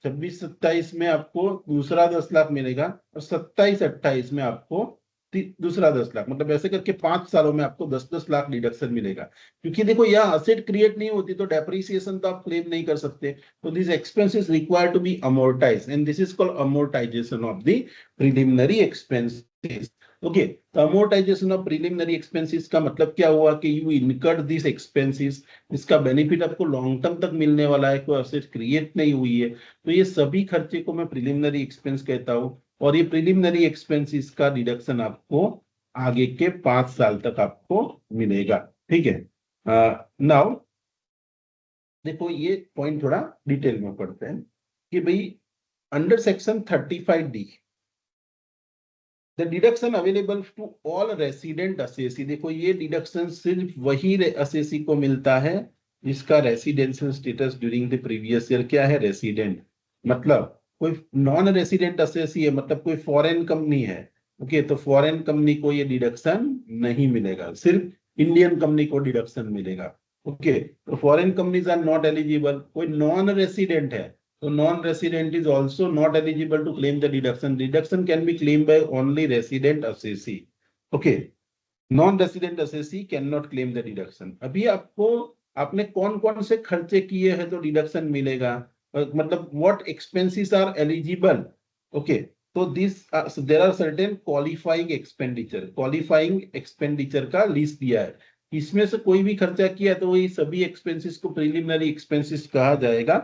Speaker 1: 26-27 में आपको दूसरा 10 लाख मिलेगा, और 27-28 में आपको दूसरा 10 लाख, मतलब ऐसे करके 5 सालों में आपको 10-10 लाख डिडक्शन मिलेगा। क्योंकि देखो यहाँ असेट क्रिएट नहीं होती तो डेप्रिसिएशन तो आप क्लेम नहीं कर सकते, तो this expenses require to be amortise and this is called amortisation of the preliminary expenses. Okay, तो अमोर्टाइजेशन ऑफ प्रिलिमिनरी एक्सपेंसेस का मतलब क्या हुआ कि यू इनकर्ड दिस एक्सपेंसेस, इसका बेनिफिट आपको लॉन्ग टर्म तक मिलने वाला है, कोई असेट क्रिएट नहीं हुई है, तो ये सभी खर्चे को मैं प्रिलिमिनरी एक्सपेंस कहता हूँ। और ये प्रिलिमिनरी एक्सपेंसेस का डिडक्शन आपको आगे के 5 साल तक आपको मिलेगा। ठीक है, नाउ देखो ये पॉइंट थोड़ा डिटेल में पढ़ते हैं कि भाई under section 35D the deduction available to all resident assessee. देखो ये डिडक्शन सिर्फ वही असेसी को मिलता है जिसका residential status during the previous year क्या है, रेसिडेंट। मतलब कोई नॉन रेसिडेंट असेसी है, मतलब कोई फॉरेन कंपनी है, ओके, तो फॉरेन कंपनी को ये डिडक्शन नहीं मिलेगा, सिर्फ इंडियन कंपनी को डिडक्शन मिलेगा। ओके, तो foreign companies are not eligible. कोई नॉन रेसिडेंट है तो non-resident is also not eligible to claim the deduction. Deduction can be claimed by only resident assessee. Okay, non-resident assessee cannot claim the deduction. अभी आपको आपने कौन कौन से खर्चे किए हैं तो डिडक्शन मिलेगा, मतलब what expenses are eligible. Okay, तो this there are certain qualifying expenditure. Qualifying expenditure का लिस्ट दिया है, इसमें से कोई भी खर्चा किया तो वही सभी एक्सपेंसेस को प्रिलिमिनरी एक्सपेंसेस कहा जाएगा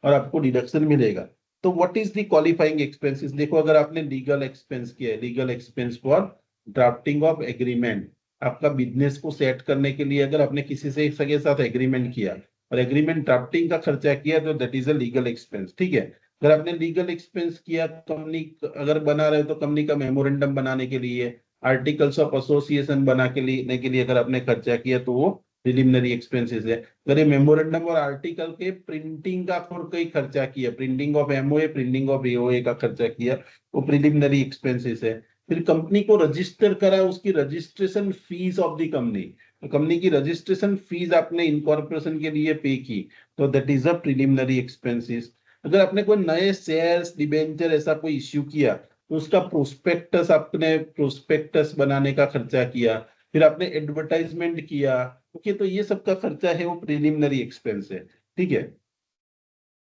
Speaker 1: और आपको डिडक्शन मिलेगा। तो what is the qualifying expenses, देखो अगर आपने लीगल एक्सपेंस किया है, legal expense for drafting of agreement, आपका बिजनेस को सेट करने के लिए अगर आपने किसी से के साथ एग्रीमेंट किया और एग्रीमेंट ड्राफ्टिंग का खर्चा किया तो that is a legal expense. ठीक है, अगर आपने लीगल एक्सपेंस किया, कंपनी अगर बना रहे हो तो कंपनी का मेमोरेंडम बनाने के लिए, आर्टिकल्स ऑफ एसोसिएशन बना के लिए अगर आपने खर्चा किया तो वो प्रिलिमिनरी एक्सपेंसेस है। अगर ये मेमोरेंडम और आर्टिकल के प्रिंटिंग का कोई खर्चा किया, printing of MOA, printing of AOA का खर्चा किया, वो प्रिलिमिनरी एक्सपेंसेस है। फिर कंपनी को रजिस्टर करा, उसकी registration fees of the company, तो कंपनी की रजिस्ट्रेशन फीस आपने इनकॉर्पोरेशन के लिए पे की तो that is a preliminary expenses. अगर आपने कोई नए शेयर्स, डिबेंचर ऐसा कोई इश्यू किया तो उसका प्रोस्पेक्टस, आपने प्रोस्पेक्टस बनाने का खर्चा किया, फिर आपने एडवर्टाइजमेंट किया, ओके, तो ये सब का खर्चा है वो प्रिलिमिनरी एक्सपेंस है। ठीक है,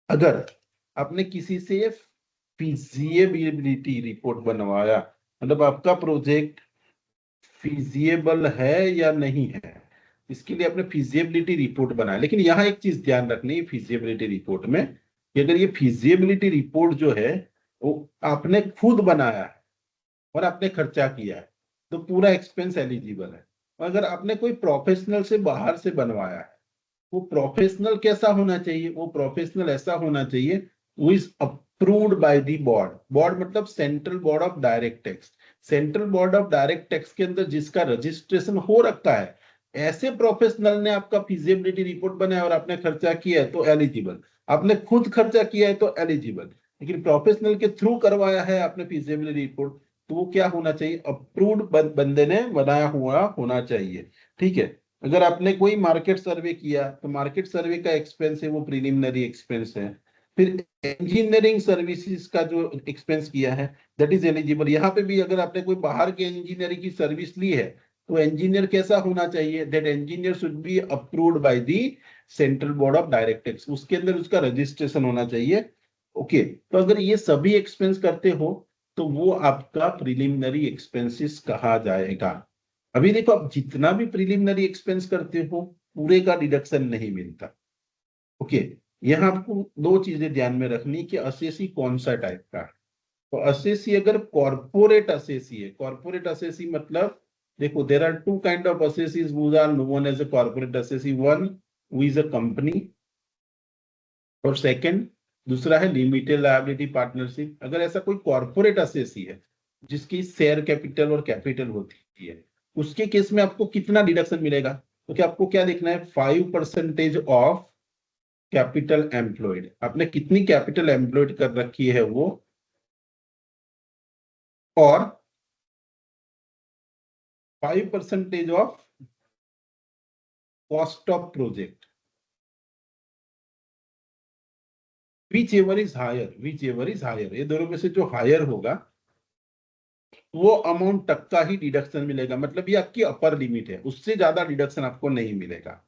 Speaker 1: अगर आपने किसी से फीजिएबिलिटी रिपोर्ट बनवाया, मतलब आपका प्रोजेक्ट फीजिएबल है या नहीं है, इसके लिए आपने फीजिएबिलिटी रिपोर्ट बनाया। लेकिन यहाँ एक चीज ध्यान रखनी है फीजिएबिलिटी रिपोर्ट में कि अगर ये फीजिएबिलिटी रिपोर्ट जो है वो आपने खुद बनाया है और आपने खर्चा किया है तो पूरा एक्सपेंस एलिजिबल है। अगर आपने कोई प्रोफेशनल से बाहर से बनवाया है, वो प्रोफेशनल कैसा होना चाहिए, वो प्रोफेशनल ऐसा होना चाहिए वो is approved by the board. Board मतलब central board of direct tax. Central board of direct tax के अंदर जिसका रजिस्ट्रेशन हो रखा है, ऐसे प्रोफेशनल ने आपका फिजिबिलिटी रिपोर्ट बनाया और आपने खर्चा किया है तो एलिजिबल, आपने खुद खर्चा किया है तो एलिजिबल। लेकिन प्रोफेशनल के थ्रू करवाया है आपने फिजिबिलिटी रिपोर्ट तो वो क्या होना चाहिए, अप्रूव्ड बंदे ने बनाया हुआ होना चाहिए। ठीक है, अगर आपने कोई मार्केट सर्वे किया तो मार्केट सर्वे का एक्सपेंस है वो प्रिलिमिनरी एक्सपेंस है। फिर इंजीनियरिंग सर्विसेज का जो एक्सपेंस किया है दैट इज एलिजिबल। यहाँ पे भी अगर आपने कोई बाहर के इंजीनियरिंग की सर्विस ली है तो इंजीनियर कैसा होना चाहिए, that engineer should be approved by the central board of direct tax, उसके अंदर उसका रजिस्ट्रेशन होना चाहिए। ओके, तो अगर ये सभी एक्सपेंस करते हो तो वो आपका प्रिलिमिनरी एक्सपेंसेस कहा जाएगा। अभी देखो आप जितना भी प्रिलिमिनरी एक्सपेंस करते हो पूरे का डिडक्शन नहीं मिलता। ओके, यहाँ आपको दो चीजें ध्यान में रखनी कि असेसी कौन सा टाइप का है। तो असेसी अगर कॉर्पोरेट असेसी है, कॉर्पोरेट असेसी मतलब देखो there are two kind of assessees who are known as a corporate assessee, one who is a company और सेकंड दूसरा है लिमिटेड लायबिलिटी पार्टनरशिप। अगर ऐसा कोई कॉर्पोरेट असेसी है जिसकी शेयर कैपिटल और कैपिटल होती है, उसके केस में आपको कितना डिडक्शन मिलेगा, तो क्या आपको क्या देखना है, 5% ऑफ कैपिटल एम्प्लॉयड, आपने कितनी कैपिटल एम्प्लॉयड कर रखी है वो, और 5% of cost of project, whichever is higher, whichever is higher, ये दोनों में से जो हायर होगा वो अमाउंट तक का ही डिडक्शन मिलेगा, मतलब ये आपकी अपर लिमिट है, उससे ज्यादा डिडक्शन आपको नहीं मिलेगा।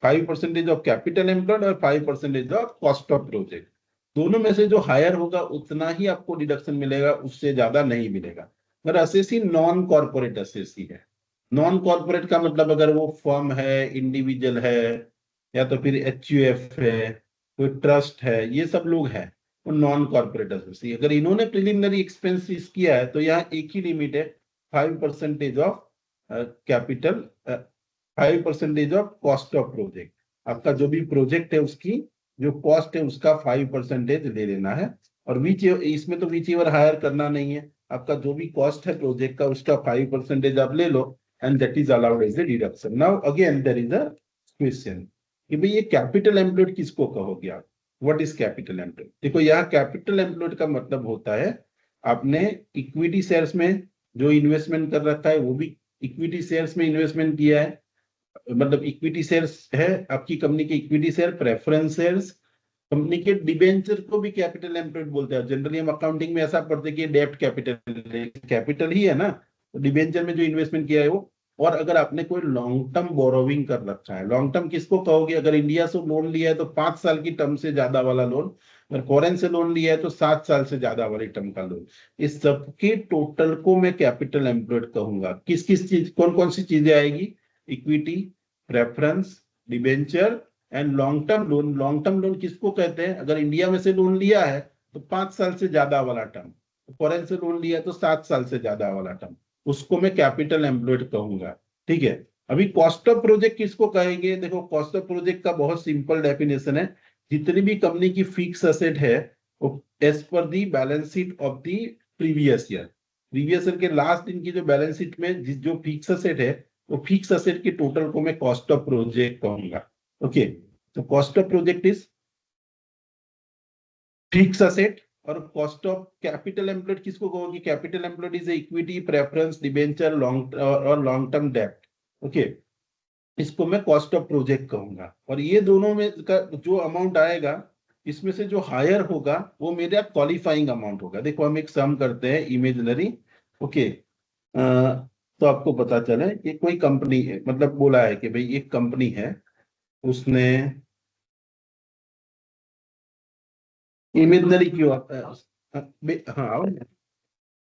Speaker 1: 5% ऑफ कैपिटल एम्प्लॉयड और 5% ऑफ कॉस्ट ऑफ प्रोजेक्ट, दोनों में से जो हायर होगा उतना ही आपको डिडक्शन मिलेगा, उससे ज्यादा नहीं मिलेगा। अगर असेसी नॉन कॉर्पोरेट असेसी है, नॉन कॉर्पोरेट का मतलब अगर वो फर्म है, इंडिविजुअल है, या तो फिर एचयूएफ है, कोई ट्रस्ट है, ये सब लोग हैं, वो नॉन कॉर्पोरेट असेसी। अगर इन्होंने प्रिलिमिनरी एक्सपेंसेस किया है तो यहाँ एक ही लिमिट है, 5% of capital, 5% of cost of project. आपका जो भी प्रोजेक्ट है उसकी जो कॉस्ट है उसका 5% ले लेना है। और विच इसमें तो विच एवर हायर करना नहीं है, आपका जो भी कॉस्ट है प्रोजेक्ट का उसका 5% आप ले लो, and that is allowed as a deduction. Now again there is a question कि भाई ये कैपिटल एम्प्लॉयड किसको कहोगे आप? What is capital employed? देखो यहाँ कैपिटल एम्प्लॉयड का मतलब होता है आपने इक्विटी शेयर्स में जो इन्वेस्टमेंट कर रखा है वो भी इक्विटी शेयर्स में इन्वेस्टमेंट किया है, मतलब इक्विटी शेयर्स है आपकी कंपनी के, equity share, preference shares, company के डिबेंचर को भी कैपिटल एम्प्लॉयड बोलते हैं। जनरली हम अकाउंटिंग में ऐसा पढ़ते हैं कि डेब्ट कैपिटल, कैपिटल ही है ना, तो डिबेंचर में जो इन्वेस्टमेंट किया है वो। और अगर आपने कोई लॉन्ग टर्म बोरोविंग कर रखा है, लॉन्ग टर्म किसको कहोगे? अगर इंडिया से लोन लिया है तो 5 साल की टर्म से ज्यादा वाला लोन, अगर फॉरेन से लोन लिया है तो 7 साल से ज्यादा वाली टर्म का लोन, इस सबके टोटल को मैं कैपिटल एम्प्लॉयड कहूंगा। किस किस चीज, कौन कौन सी चीजें आएगी? Equity, preference, debenture and long term loan. Long term loan किसको कहते हैं? अगर इंडिया में से लोन लिया है तो 5 साल से ज्यादा वाला टर्म, फॉरेन से लोन लिया है तो 7 साल से ज्यादा वाला टर्म, उसको मैं कैपिटल एम्प्लॉयड कहूंगा। ठीक है। अभी कॉस्ट ऑफ प्रोजेक्ट किसको कहेंगे? देखो कॉस्ट ऑफ प्रोजेक्ट का बहुत सिंपल डेफिनेशन है, जितनी भी कंपनी की फिक्स असेट है वो as per the balance sheet of the previous year, previous year के लास्ट दिन की जो बैलेंस शीट में जो फिक्स असेट है, वो फिक्स असेट के टोटल को मैं कॉस्ट ऑफ प्रोजेक्ट कहूंगा। ओके, तो cost of project is fix asset. और कॉस्ट ऑफ कैपिटल एम्प्लॉयड किसको कहोगे? Capital employed is equity, preference, debenture, long और लॉन्ग टर्म डेब्ट। ओके, इसको मैं कॉस्ट ऑफ प्रोजेक्ट कहूंगा। और ये दोनों में का जो अमाउंट आएगा, इसमें से जो हायर होगा वो मेरा क्वालिफाइंग अमाउंट होगा। देखो हम एक सम करते हैं इमेजिनरी। ओके, तो आपको पता चले कि कोई कंपनी है, मतलब बोला है कि भाई एक कंपनी है, उसने इमेजिनरी क्यों आता है हाँ आओ ને.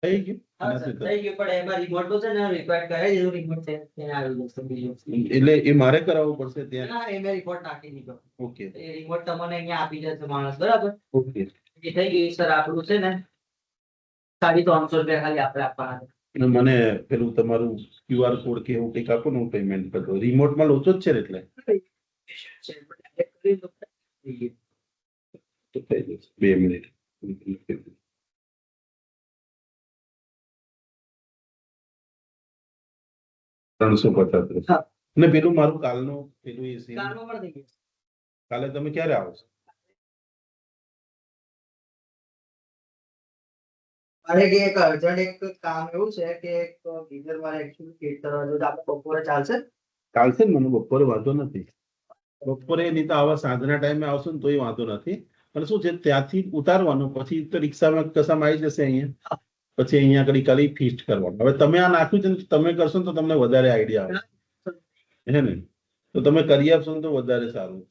Speaker 1: થઈ ગયું
Speaker 5: હા સર થઈ ગયું પણ એમાં રિમોટ તો છે ને રિક્વાયર્ડ કરે જેવું રિમોટ છે તેને આવી જશે બીજું
Speaker 1: એટલે એ મારે કરાવવું પડશે ત્યાં?
Speaker 5: ના એ મેં રિપોર્ટ નાખી દીધો
Speaker 1: ઓકે
Speaker 5: એ રિમોટ તમને અહીંયા આપી જશે માણસ બરાબર
Speaker 1: ઓકે
Speaker 5: એ થઈ ગયું સર આપણું છે ને 350 રૂપિયા ખાલી આપણે આપવાના છે
Speaker 1: અને મને પેલું તમારું ક્યુઆર કોડ કે એવું કંઈક આપો ને હું પેમેન્ટ કરી દઉં. રિમોટમાં લોચો જ છે ને એટલે
Speaker 5: છે પણ direct કરી દો થઈ ગયું.
Speaker 1: તો થઈ જશે 2 મિનિટ. 350.
Speaker 5: હા.
Speaker 1: અને પેલું મારું કાલનું પેલું એ સેમ
Speaker 5: કારમાં પણ થઈ ગયું
Speaker 1: કાલે તમે ક્યારે આવો છો?
Speaker 5: મારે કે એક અર્જન્ટ એક કામ એવું છે કે એક ગીઝર મારે એકચ્યુઅલી ફિટ કરવા જો આપણે બપોરે ચાલશે
Speaker 1: ચાલશે ને, મને બપોરે વાંધો નથી. બપોરે નહીં તો આવા સાંજના ટાઈમે આવશો ને તોય વાંધો નથી. પણ શું છે ત્યાંથી ઉતારવાનું, પછી તો રિક્ષામાં કસામાં આવી જશે અહીંયા, પછી અહીંયા આગળ ખાલી ફિટ કરવાનું. હવે તમે આ નાખ્યું છે ને, તમે કરશો ને તો તમને વધારે આઈડિયા આવશે, હે ને? તો તમે કરી આપશો ને તો વધારે સારું.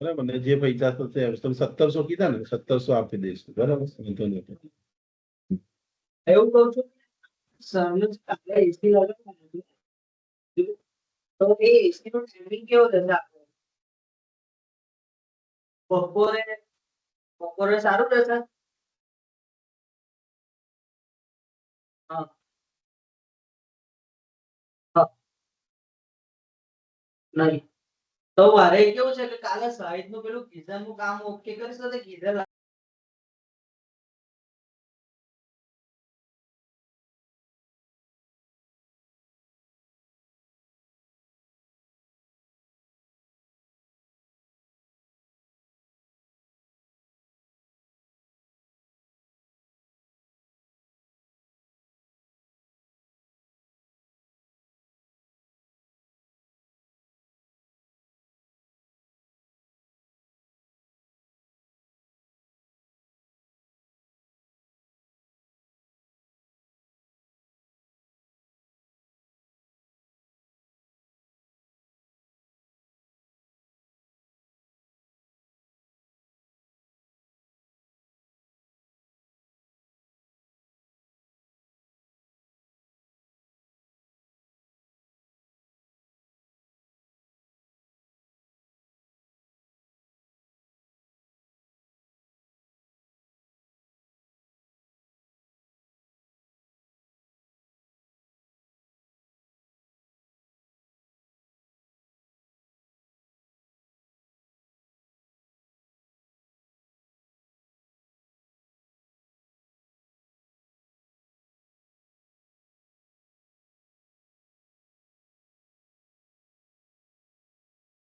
Speaker 1: બરાબર ને? જે પૈસા થશે તમે 1700 કીધા ને, 1700 આપી દઈશું. બરાબર, વાંધો નથી.
Speaker 5: એવું કહું છું સરને કાલે એસી લગાવવાનું તો એ એસી નો ટાઈમિંગ કેવો રહેશે આપણે બપોરે બપોરે સારું રહેશે હા હા નહીં તો મારે કેવું છે કે કાલે સાઈડ નું પેલું ગીઝર નું કામ ઓકે કરીશ તો ગીઝર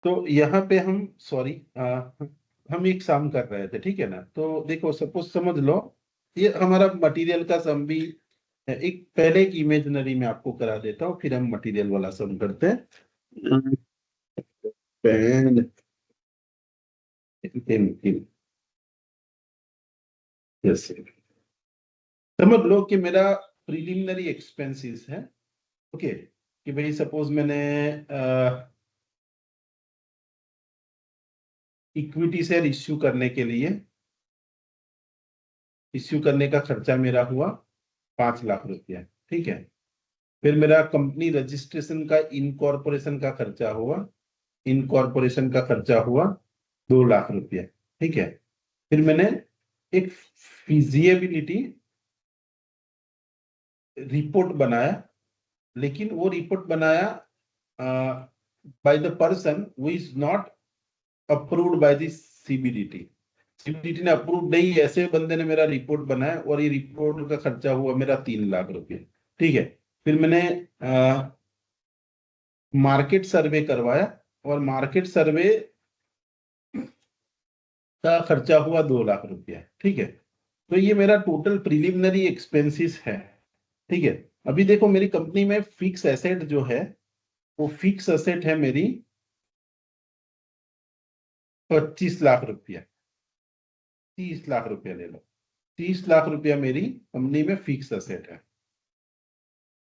Speaker 1: तो यहाँ पे हम सॉरी हम एक सम कर रहे थे, ठीक है ना। तो देखो सपोज समझ लो ये हमारा मटेरियल का सम भी है। एक पहले एक इमेजिनरी में आपको करा देता हूँ, फिर हम मटेरियल वाला सम करते हैं। पेन यस, समझ लो कि मेरा प्रिलिमिनरी एक्सपेंसेस है, ओके, कि भाई सपोज मैंने इक्विटी शेयर इश्यू करने के लिए इश्यू करने का खर्चा मेरा हुआ 5 लाख रुपया, ठीक है। फिर मेरा कंपनी रजिस्ट्रेशन का इनकॉर्पोरेशन का खर्चा हुआ, इनकॉर्पोरेशन का खर्चा हुआ 2 लाख रुपया, ठीक है। फिर मैंने एक फिजिबिलिटी रिपोर्ट बनाया, लेकिन वो रिपोर्ट बनाया by the person who is not approved by the CBDT. CBDT ने अप्रूव नहीं, ऐसे बंदे ने मेरा रिपोर्ट बनाया और ये रिपोर्ट का खर्चा हुआ मेरा 3 लाख रुपये, ठीक है। फिर मैंने मार्केट सर्वे करवाया और मार्केट सर्वे का खर्चा हुआ 2 लाख रुपया, ठीक है। तो ये मेरा टोटल प्रिलिमिनरी एक्सपेंसेस है, ठीक है। अभी देखो मेरी कंपनी में फिक्स एसेट जो है वो फिक्स एसेट है मेरी 25 लाख रुपया, 30 लाख रुपया ले लो, 30 लाख रुपया मेरी कंपनी में फिक्स एसेट है,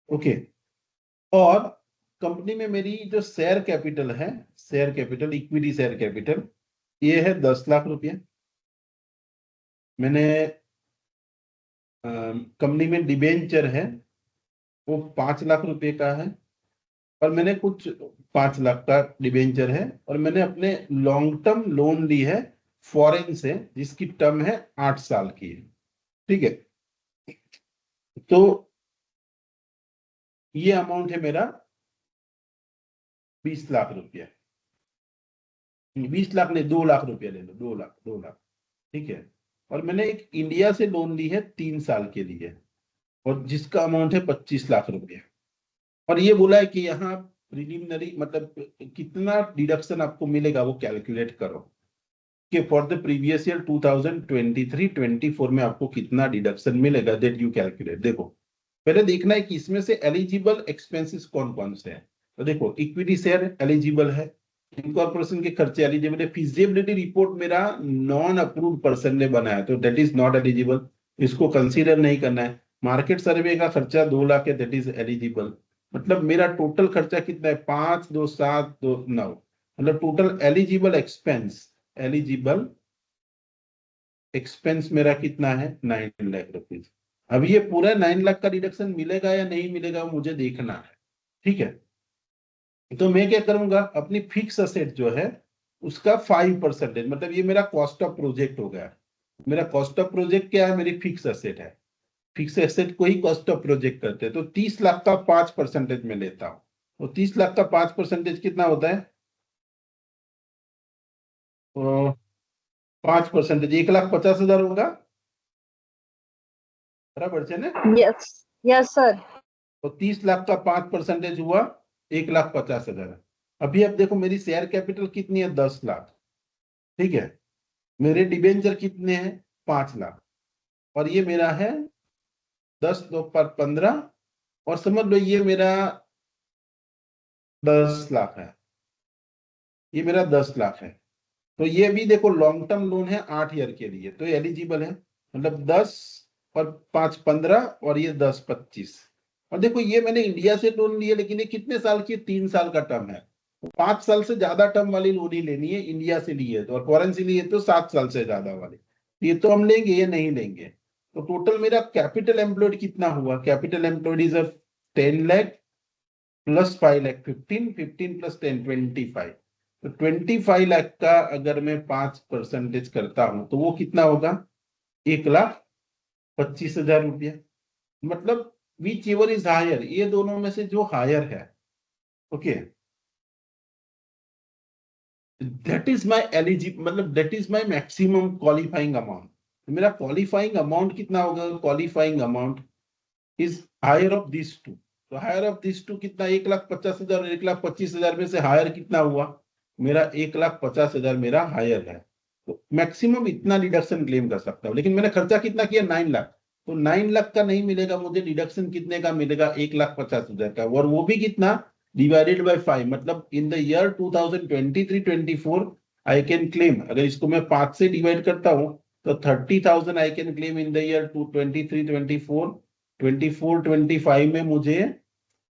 Speaker 1: ओके। और कंपनी में मेरी जो शेयर कैपिटल है, share capital equity share capital, ये है 10 लाख रुपया। मैंने कंपनी में डिबेंचर है वो 5 लाख रुपए का है, और मैंने कुछ 5 लाख का डिबेंचर है, और मैंने अपने लॉन्ग टर्म लोन ली है फॉरेन से जिसकी टर्म है 8 साल की है, ठीक है। तो ये अमाउंट है मेरा 20 लाख रुपया, 20 लाख नहीं 2 लाख रुपया ले लो, 2 लाख, ठीक है। और मैंने एक इंडिया से लोन ली है 3 साल के लिए, और जिसका अमाउंट है 25 लाख रुपया। और ये बोला है कि यहाँ प्रिलिमिनरी मतलब कितना डिडक्शन आपको मिलेगा वो कैलकुलेट करो, कि फॉर द प्रीवियस ईयर 2023-24 में आपको कितना डिडक्शन मिलेगा, दैट यू कैलकुलेट। देखो पहले देखना है कि इसमें से एलिजिबल एक्सपेंसेस कौन कौन से हैं। तो देखो इक्विटी शेयर एलिजिबल है, इनकॉर्पोरेशन के खर्चे एलिजिबल है, फिजिबिलिटी रिपोर्ट मेरा नॉन अप्रूव्ड पर्सन ने बनाया तो दैट इज नॉट एलिजिबल, इसको कंसीडर नहीं करना है। मार्केट सर्वे का खर्चा 2 लाख है, दैट इज एलिजिबल। मतलब मेरा टोटल खर्चा कितना है, 5, 2, 7, 2, 9, मतलब टोटल एलिजिबल एक्सपेंस मेरा कितना है 9 लाख रुपीज। अब ये पूरा 9 लाख का डिडक्शन मिलेगा या नहीं मिलेगा मुझे देखना है, ठीक है। तो मैं क्या करूंगा, अपनी फिक्स असेट जो है उसका 5%, मतलब ये मेरा कॉस्ट ऑफ प्रोजेक्ट हो गया। मेरा कॉस्ट ऑफ प्रोजेक्ट क्या है, मेरी फिक्स असेट है, फिक्स एसेट को ही कॉस्ट ऑफ प्रोजेक्ट करते हैं। तो 30 लाख का 5% में लेता हूं, तो 30 लाख का 5% कितना होता है, तो 5% 1,50,000 होगा, बराबर है ना।
Speaker 6: Yes sir.
Speaker 1: तो 30 लाख का 5% हुआ 1,50,000। अभी अब देखो मेरी शेयर कैपिटल कितनी है, 10 लाख, ठीक है। मेरे डिबेंचर कितने हैं, 5 लाख, और ये मेरा है 10 2 पर 15, और समझ लो ये मेरा 10 लाख है, ये मेरा 10 लाख है। तो ये भी देखो लॉन्ग टर्म लोन है 8 ईयर के लिए, तो एलिजिबल है, मतलब 10 और 5 15, और ये 10 25। और देखो ये मैंने इंडिया से लोन लिया, लेकिन ये कितने साल की, 3 साल का टर्म है। 5 साल से ज्यादा टर्म वाली लोन ही लेनी है, इंडिया से लिए तो, और फॉरेन से लिए तो 7 साल से ज्यादा वाले, ये तो हम लेंगे, ये नहीं लेंगे। तो टोटल मेरा कैपिटल एम्प्लॉयड कितना हुआ, capital employed is 10 lakh plus 5 lakh 15, 15 plus 10 25। तो 25 लाख का अगर मैं 5% करता हूं तो वो कितना होगा, 1,25,000 रुपया। मतलब विच एवर इज हायर, ये दोनों में से जो हायर है, okay, that is my eligible, मतलब that is my maximum qualifying amount. मेरा क्वालिफाइंग अमाउंट कितना होगा, qualifying amount is higher of this two. तो हायर ऑफ दिस टू कितना, 1,50,000 और 1,25,000 में से हायर कितना हुआ, मेरा 1,50,000 मेरा हायर है, तो मैक्सिमम इतना डिडक्शन क्लेम कर सकता हूँ। लेकिन मैंने खर्चा कितना किया, 9 लाख, तो 9 लाख का नहीं मिलेगा मुझे, डिडक्शन कितने का मिलेगा, 1,50,000 का, और वो भी कितना, डिवाइडेड बाय 5, मतलब इन the year 2023-24 I can claim, अगर इसको मैं 5 से डिवाइड करता हूँ तो 30,000 I can claim in the year 23-24, 24-25 में मुझे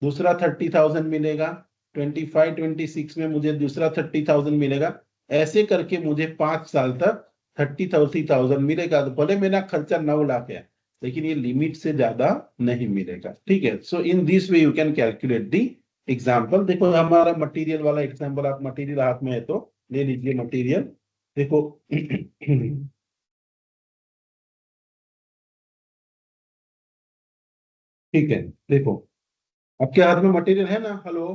Speaker 1: दूसरा 30,000 मिलेगा, 25-26 में मुझे दूसरा 30,000 मिलेगा, ऐसे करके मुझे 5 साल तक 30,000 मिलेगा। तो भले मेरा खर्चा 9 लाख है, लेकिन ये लिमिट से ज्यादा नहीं मिलेगा, ठीक है। So in this way you can calculate the example. देखो हमारा मटेरियल वाला एग्जाम्पल, आप मटेरियल हाथ में है तो ले लीजिए मटेरियल। देखो ठीक है, देखो आपके हाथ में मटेरियल है ना, hello,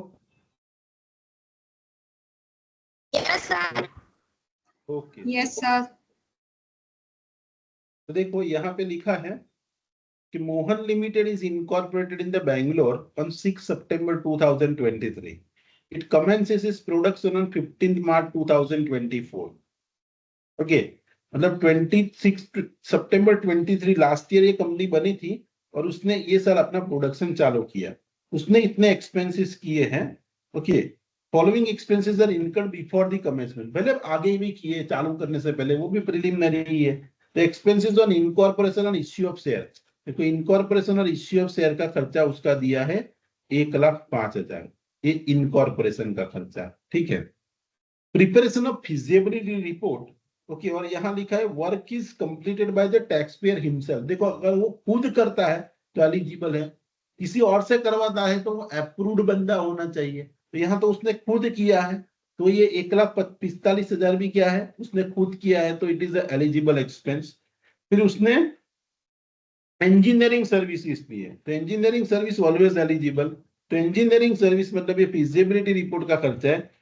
Speaker 2: yes sir.
Speaker 1: Okay.
Speaker 2: Yes sir.
Speaker 1: तो देखो यहाँ पे लिखा है कि Mohan limited is incorporated in the Bangalore on 6 September 2023. It commences its production on 15th March 2024. Okay, मतलब 26 September 23 लास्ट ईयर ये कंपनी बनी थी, और उसने ये साल अपना प्रोडक्शन चालू किया। उसने इतने एक्सपेंसेस किए हैं। Okay, following expenses are incurred before the commencement, पहले आगे भी किए चालू करने से पहले, वो भी प्रिलिमिनरी ही है। द एक्सपेंसेस ऑन इनकॉर्पोरेशन और इश्यू ऑफ शेयर, देखो इनकॉर्पोरेशन और इश्यू ऑफ शेयर का खर्चा उसका दिया है 1,05,000, ये इनकॉर्पोरेशन का खर्चा, ठीक है। Preparation of feasibility report, okay, और यहाँ लिखा है work is completed by the tax payer himself. देखो अगर वो खुद करता है तो एलिजिबल है, किसी और से करवाता है तो वो अप्रूव्ड बंदा होना चाहिए, तो यहाँ तो उसने खुद किया है, तो ये 1,45,000 भी क्या है, उसने खुद किया है, तो इट इज एलिजिबल एक्सपेंस। फिर उसने इंजीनियरिंग सर्विसेज भी है, तो इंजीनियरिंग सर्विस ऑलवेज एलिजिबल, तो इंजीनियरिंग सर्विस मतलब ये फिजिबिलिटी रिपोर्ट का खर्चा है,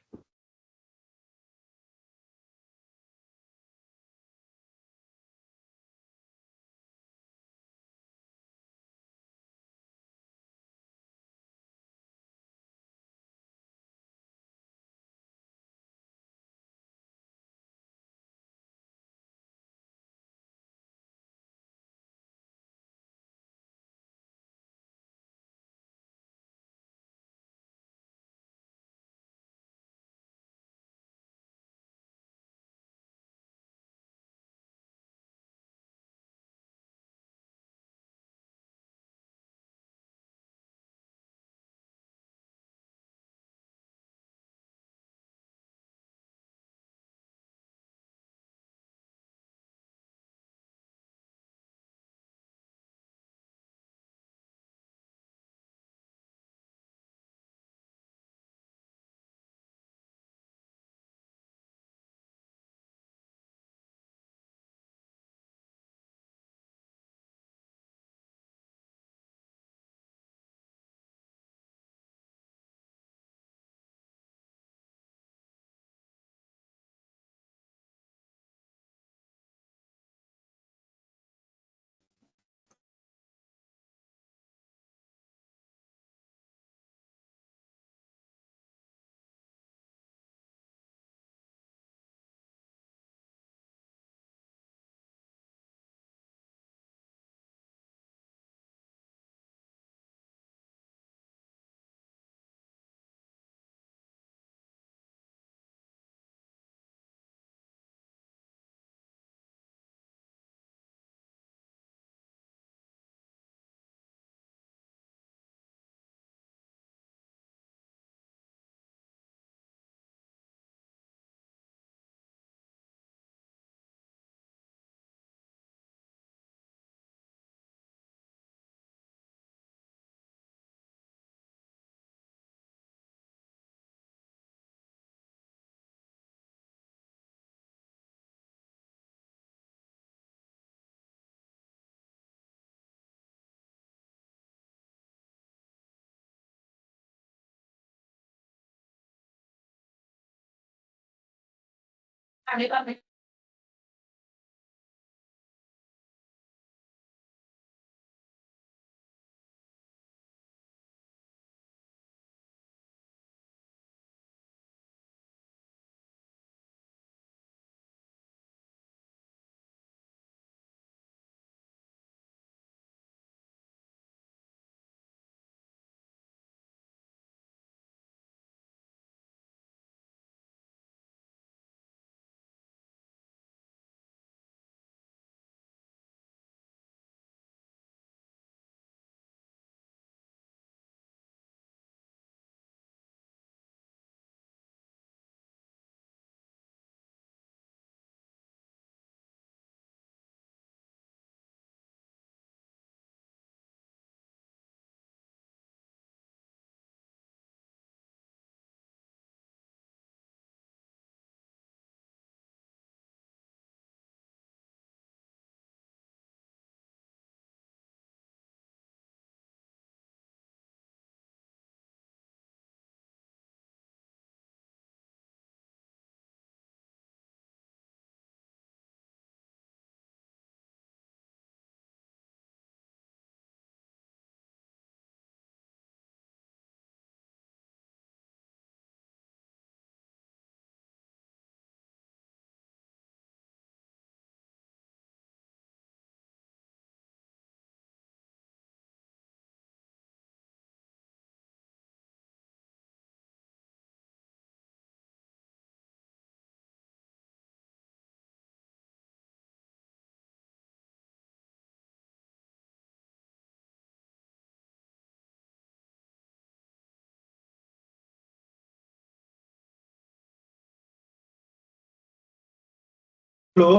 Speaker 1: हेलो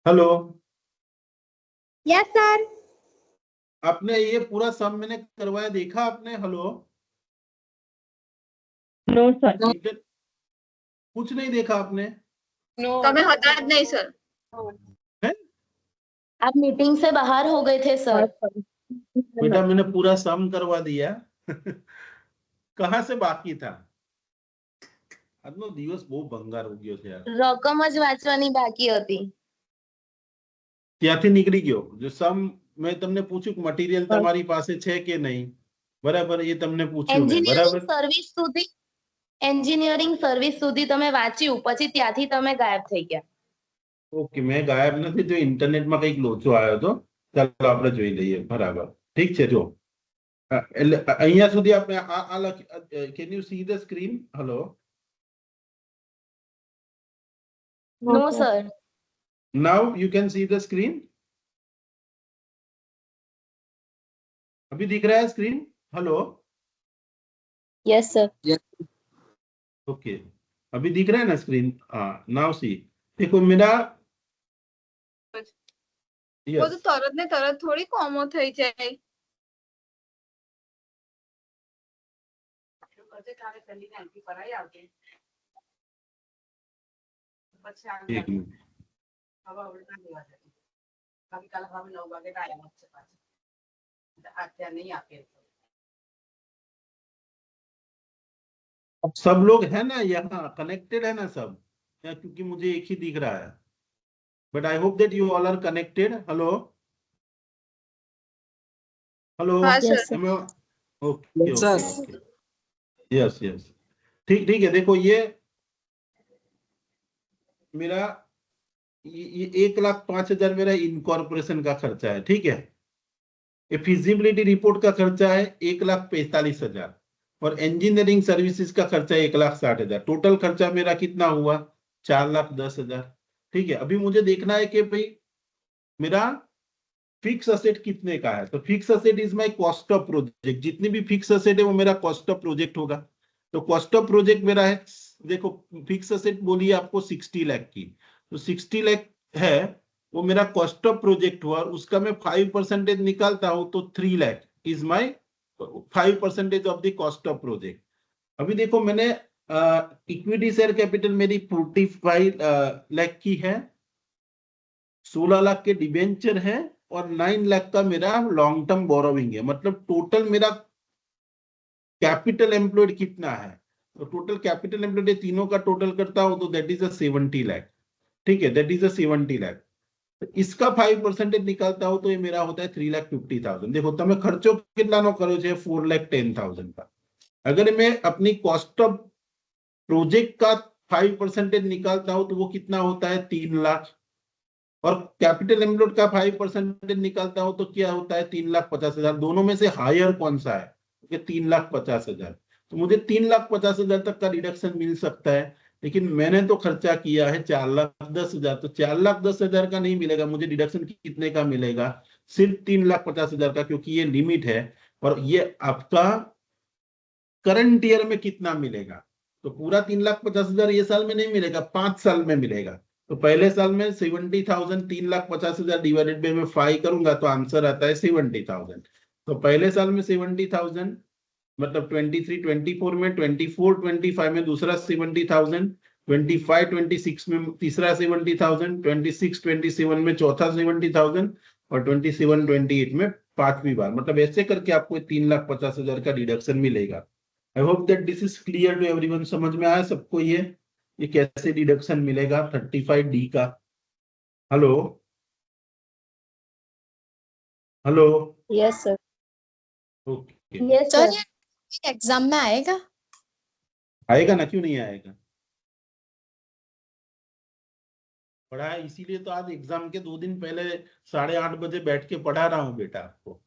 Speaker 1: हेलो,
Speaker 2: यस सर।
Speaker 1: आपने ये पूरा सम मैंने करवाया, देखा आपने? Hello,
Speaker 4: no sir.
Speaker 1: इंटर कुछ नहीं देखा आपने?
Speaker 2: તમે હતા જ નહીં સર।
Speaker 1: है?
Speaker 4: आप मीटिंग से बाहर हो गए थे सर।
Speaker 1: बेटा मैंने पूरा सम करवा दिया। कहाँ से बाकी था? આજનો દિવસ બહુ ભંગાર हो ગયો છે યાર।
Speaker 4: રકમ જ વાંચવાની બાકી હતી।
Speaker 1: ત્યાંથી નીકળી ગયો। જો સમ મેં તમને પૂછ્યું કે મટીરિયલ તમારી પાસે છે કે નહીં, બરાબર, એ તમને પૂછ્યું મેં,
Speaker 4: એન્જિનિયરિંગ
Speaker 1: બરાબર।
Speaker 4: સર્વિસ સુધી તમે વાંચ્યું, પછી ત્યાંથી તમે ગાયબ થઈ ગયા।
Speaker 1: ઓકે, મેં ગાયબ નથી, જો ઇન્ટરનેટમાં કંઈક લોચો આવ્યો હતો। ચાલો આપણે જોઈ લઈએ, બરાબર, ઠીક છે। જો એટલે અહીંયા સુધી આપણે આ લખી, can you see the screen? Hello,
Speaker 4: no sir.
Speaker 1: Now you can see the screen? अभी दिख रहा है screen? Hello,
Speaker 4: yes sir.
Speaker 1: Okay, अभी दिख रहा है ना स्क्रीन? हाँ, नाउ सी। देखो मेरा
Speaker 2: वो तो तरत ने तरत थोड़ी कॉमो થઈ જાય।
Speaker 1: एक मिनट, अब सब लोग है ना यहाँ कनेक्टेड है ना सब? क्योंकि मुझे एक ही दिख रहा है, but I hope that you all are connected. Hello hello,
Speaker 2: हाँ sir.
Speaker 1: Okay okay, yes yes, ठीक ठीक है। देखो ये मेरा ये 1,05,000 मेरा इनकॉर्पोरेशन का खर्चा है, ठीक है। ये फिजिबिलिटी रिपोर्ट का खर्चा है 1,45,000 और इंजीनियरिंग सर्विसेज का खर्चा 1,60,000। टोटल खर्चा मेरा कितना हुआ? 4,10,000, ठीक है। अभी मुझे देखना है कि भाई मेरा फिक्स असेट कितने का है। तो fix asset is my cost of project. जितनी भी फिक्स असेट है वो मेरा कॉस्ट ऑफ प्रोजेक्ट होगा। तो कॉस्ट ऑफ प्रोजेक्ट मेरा है, देखो फिक्स असेट बोलिए आपको 60 लाख की, तो 60 लाख है वो मेरा कॉस्ट ऑफ प्रोजेक्ट हुआ। उसका मैं 5% निकालता हूं तो 3 lakh is my 5% of the cost of project. अभी देखो मैंने इक्विटी शेयर कैपिटल मेरी 45 लाख की है, 16 लाख के डिबेंचर है और 9 लाख का मेरा लॉन्ग टर्म बोरोविंग है। मतलब टोटल मेरा कैपिटल एम्प्लॉयड कितना है? तो टोटल कैपिटल एम्प्लॉयड तीनों का टोटल करता हूं तो दैट इज अ 70 लाख, ठीक है, दैट इज अ 70 लाख। तो इसका 5% निकालता हूं तो ये मेरा होता है 3,50,000। देखो તમે ખર્ચો કેટલાનો કર્યો છે? 4,10,000 का। अगर मैं अपनी कॉस्ट ऑफ प्रोजेक्ट का 5% निकालता हूं तो वो कितना होता है? 3 लाख। और कैपिटल एम्प्लॉयड का 5% निकालता हूं तो क्या होता है? 3,50,000। दोनों में से हायर कौन सा है? 3,50,000। तो मुझे 3,50,000 तक का रिडक्शन मिल सकता है, लेकिन मैंने तो खर्चा किया है 4,10,000। तो 4,10,000 का नहीं मिलेगा मुझे। डिडक्शन कितने का मिलेगा? सिर्फ 3,50,000 का, क्योंकि ये लिमिट है। और ये आपका करंट ईयर में कितना मिलेगा? तो पूरा 3,50,000 ये साल में नहीं मिलेगा, 5 साल में मिलेगा। तो पहले साल में 70,000, 3,50,000 डिवाइडेड बाय में 5 करूंगा तो आंसर आता है 70,000। तो पहले साल में 70,000, मतलब 23, 24 में, 24, 25 में दूसरा 70,000, 25, 26 में तीसरा 70,000, 26, 27 में चौथा 70,000 और 27, 28 में पांचवी बार। मतलब ऐसे करके आपको 3,50,000 का डिडक्शन मिलेगा। I hope that this is clear to everyone. समझ में आया सबको ये कैसे डिडक्शन मिलेगा 35D का? Hello hello,
Speaker 4: yes sir.
Speaker 1: Okay,
Speaker 4: yes
Speaker 6: sir
Speaker 4: sir.
Speaker 6: ये एग्जाम में आएगा?
Speaker 1: आएगा ना, क्यों नहीं आएगा? पढ़ा है, इसीलिए तो आज एग्जाम के 2 दिन पहले 8:30 बजे बैठ के पढ़ा रहा हूँ बेटा आपको,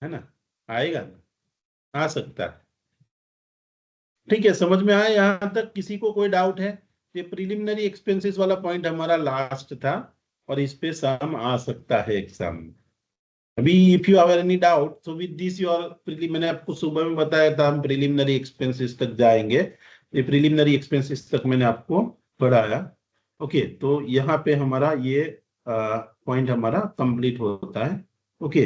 Speaker 1: है ना। आएगा ना, आ सकता है, ठीक है। समझ में आया यहाँ तक? किसी को कोई डाउट है? ये प्रिलिमिनरी एक्सपेंसेस वाला पॉइंट हमारा लास्ट था और इस पे सम आ सकता है एग्जाम में। अभी if you have any doubt so with this your मैंने आपको सुबह में बताया था हम प्रिलिमिनरी एक्सपेंसेस तक जाएंगे। ये प्रिलिमिनरी एक्सपेंसेस तक मैंने आपको पढ़ाया। ओके, तो यहाँ पे हमारा ये पॉइंट हमारा कंप्लीट होता है। ओके,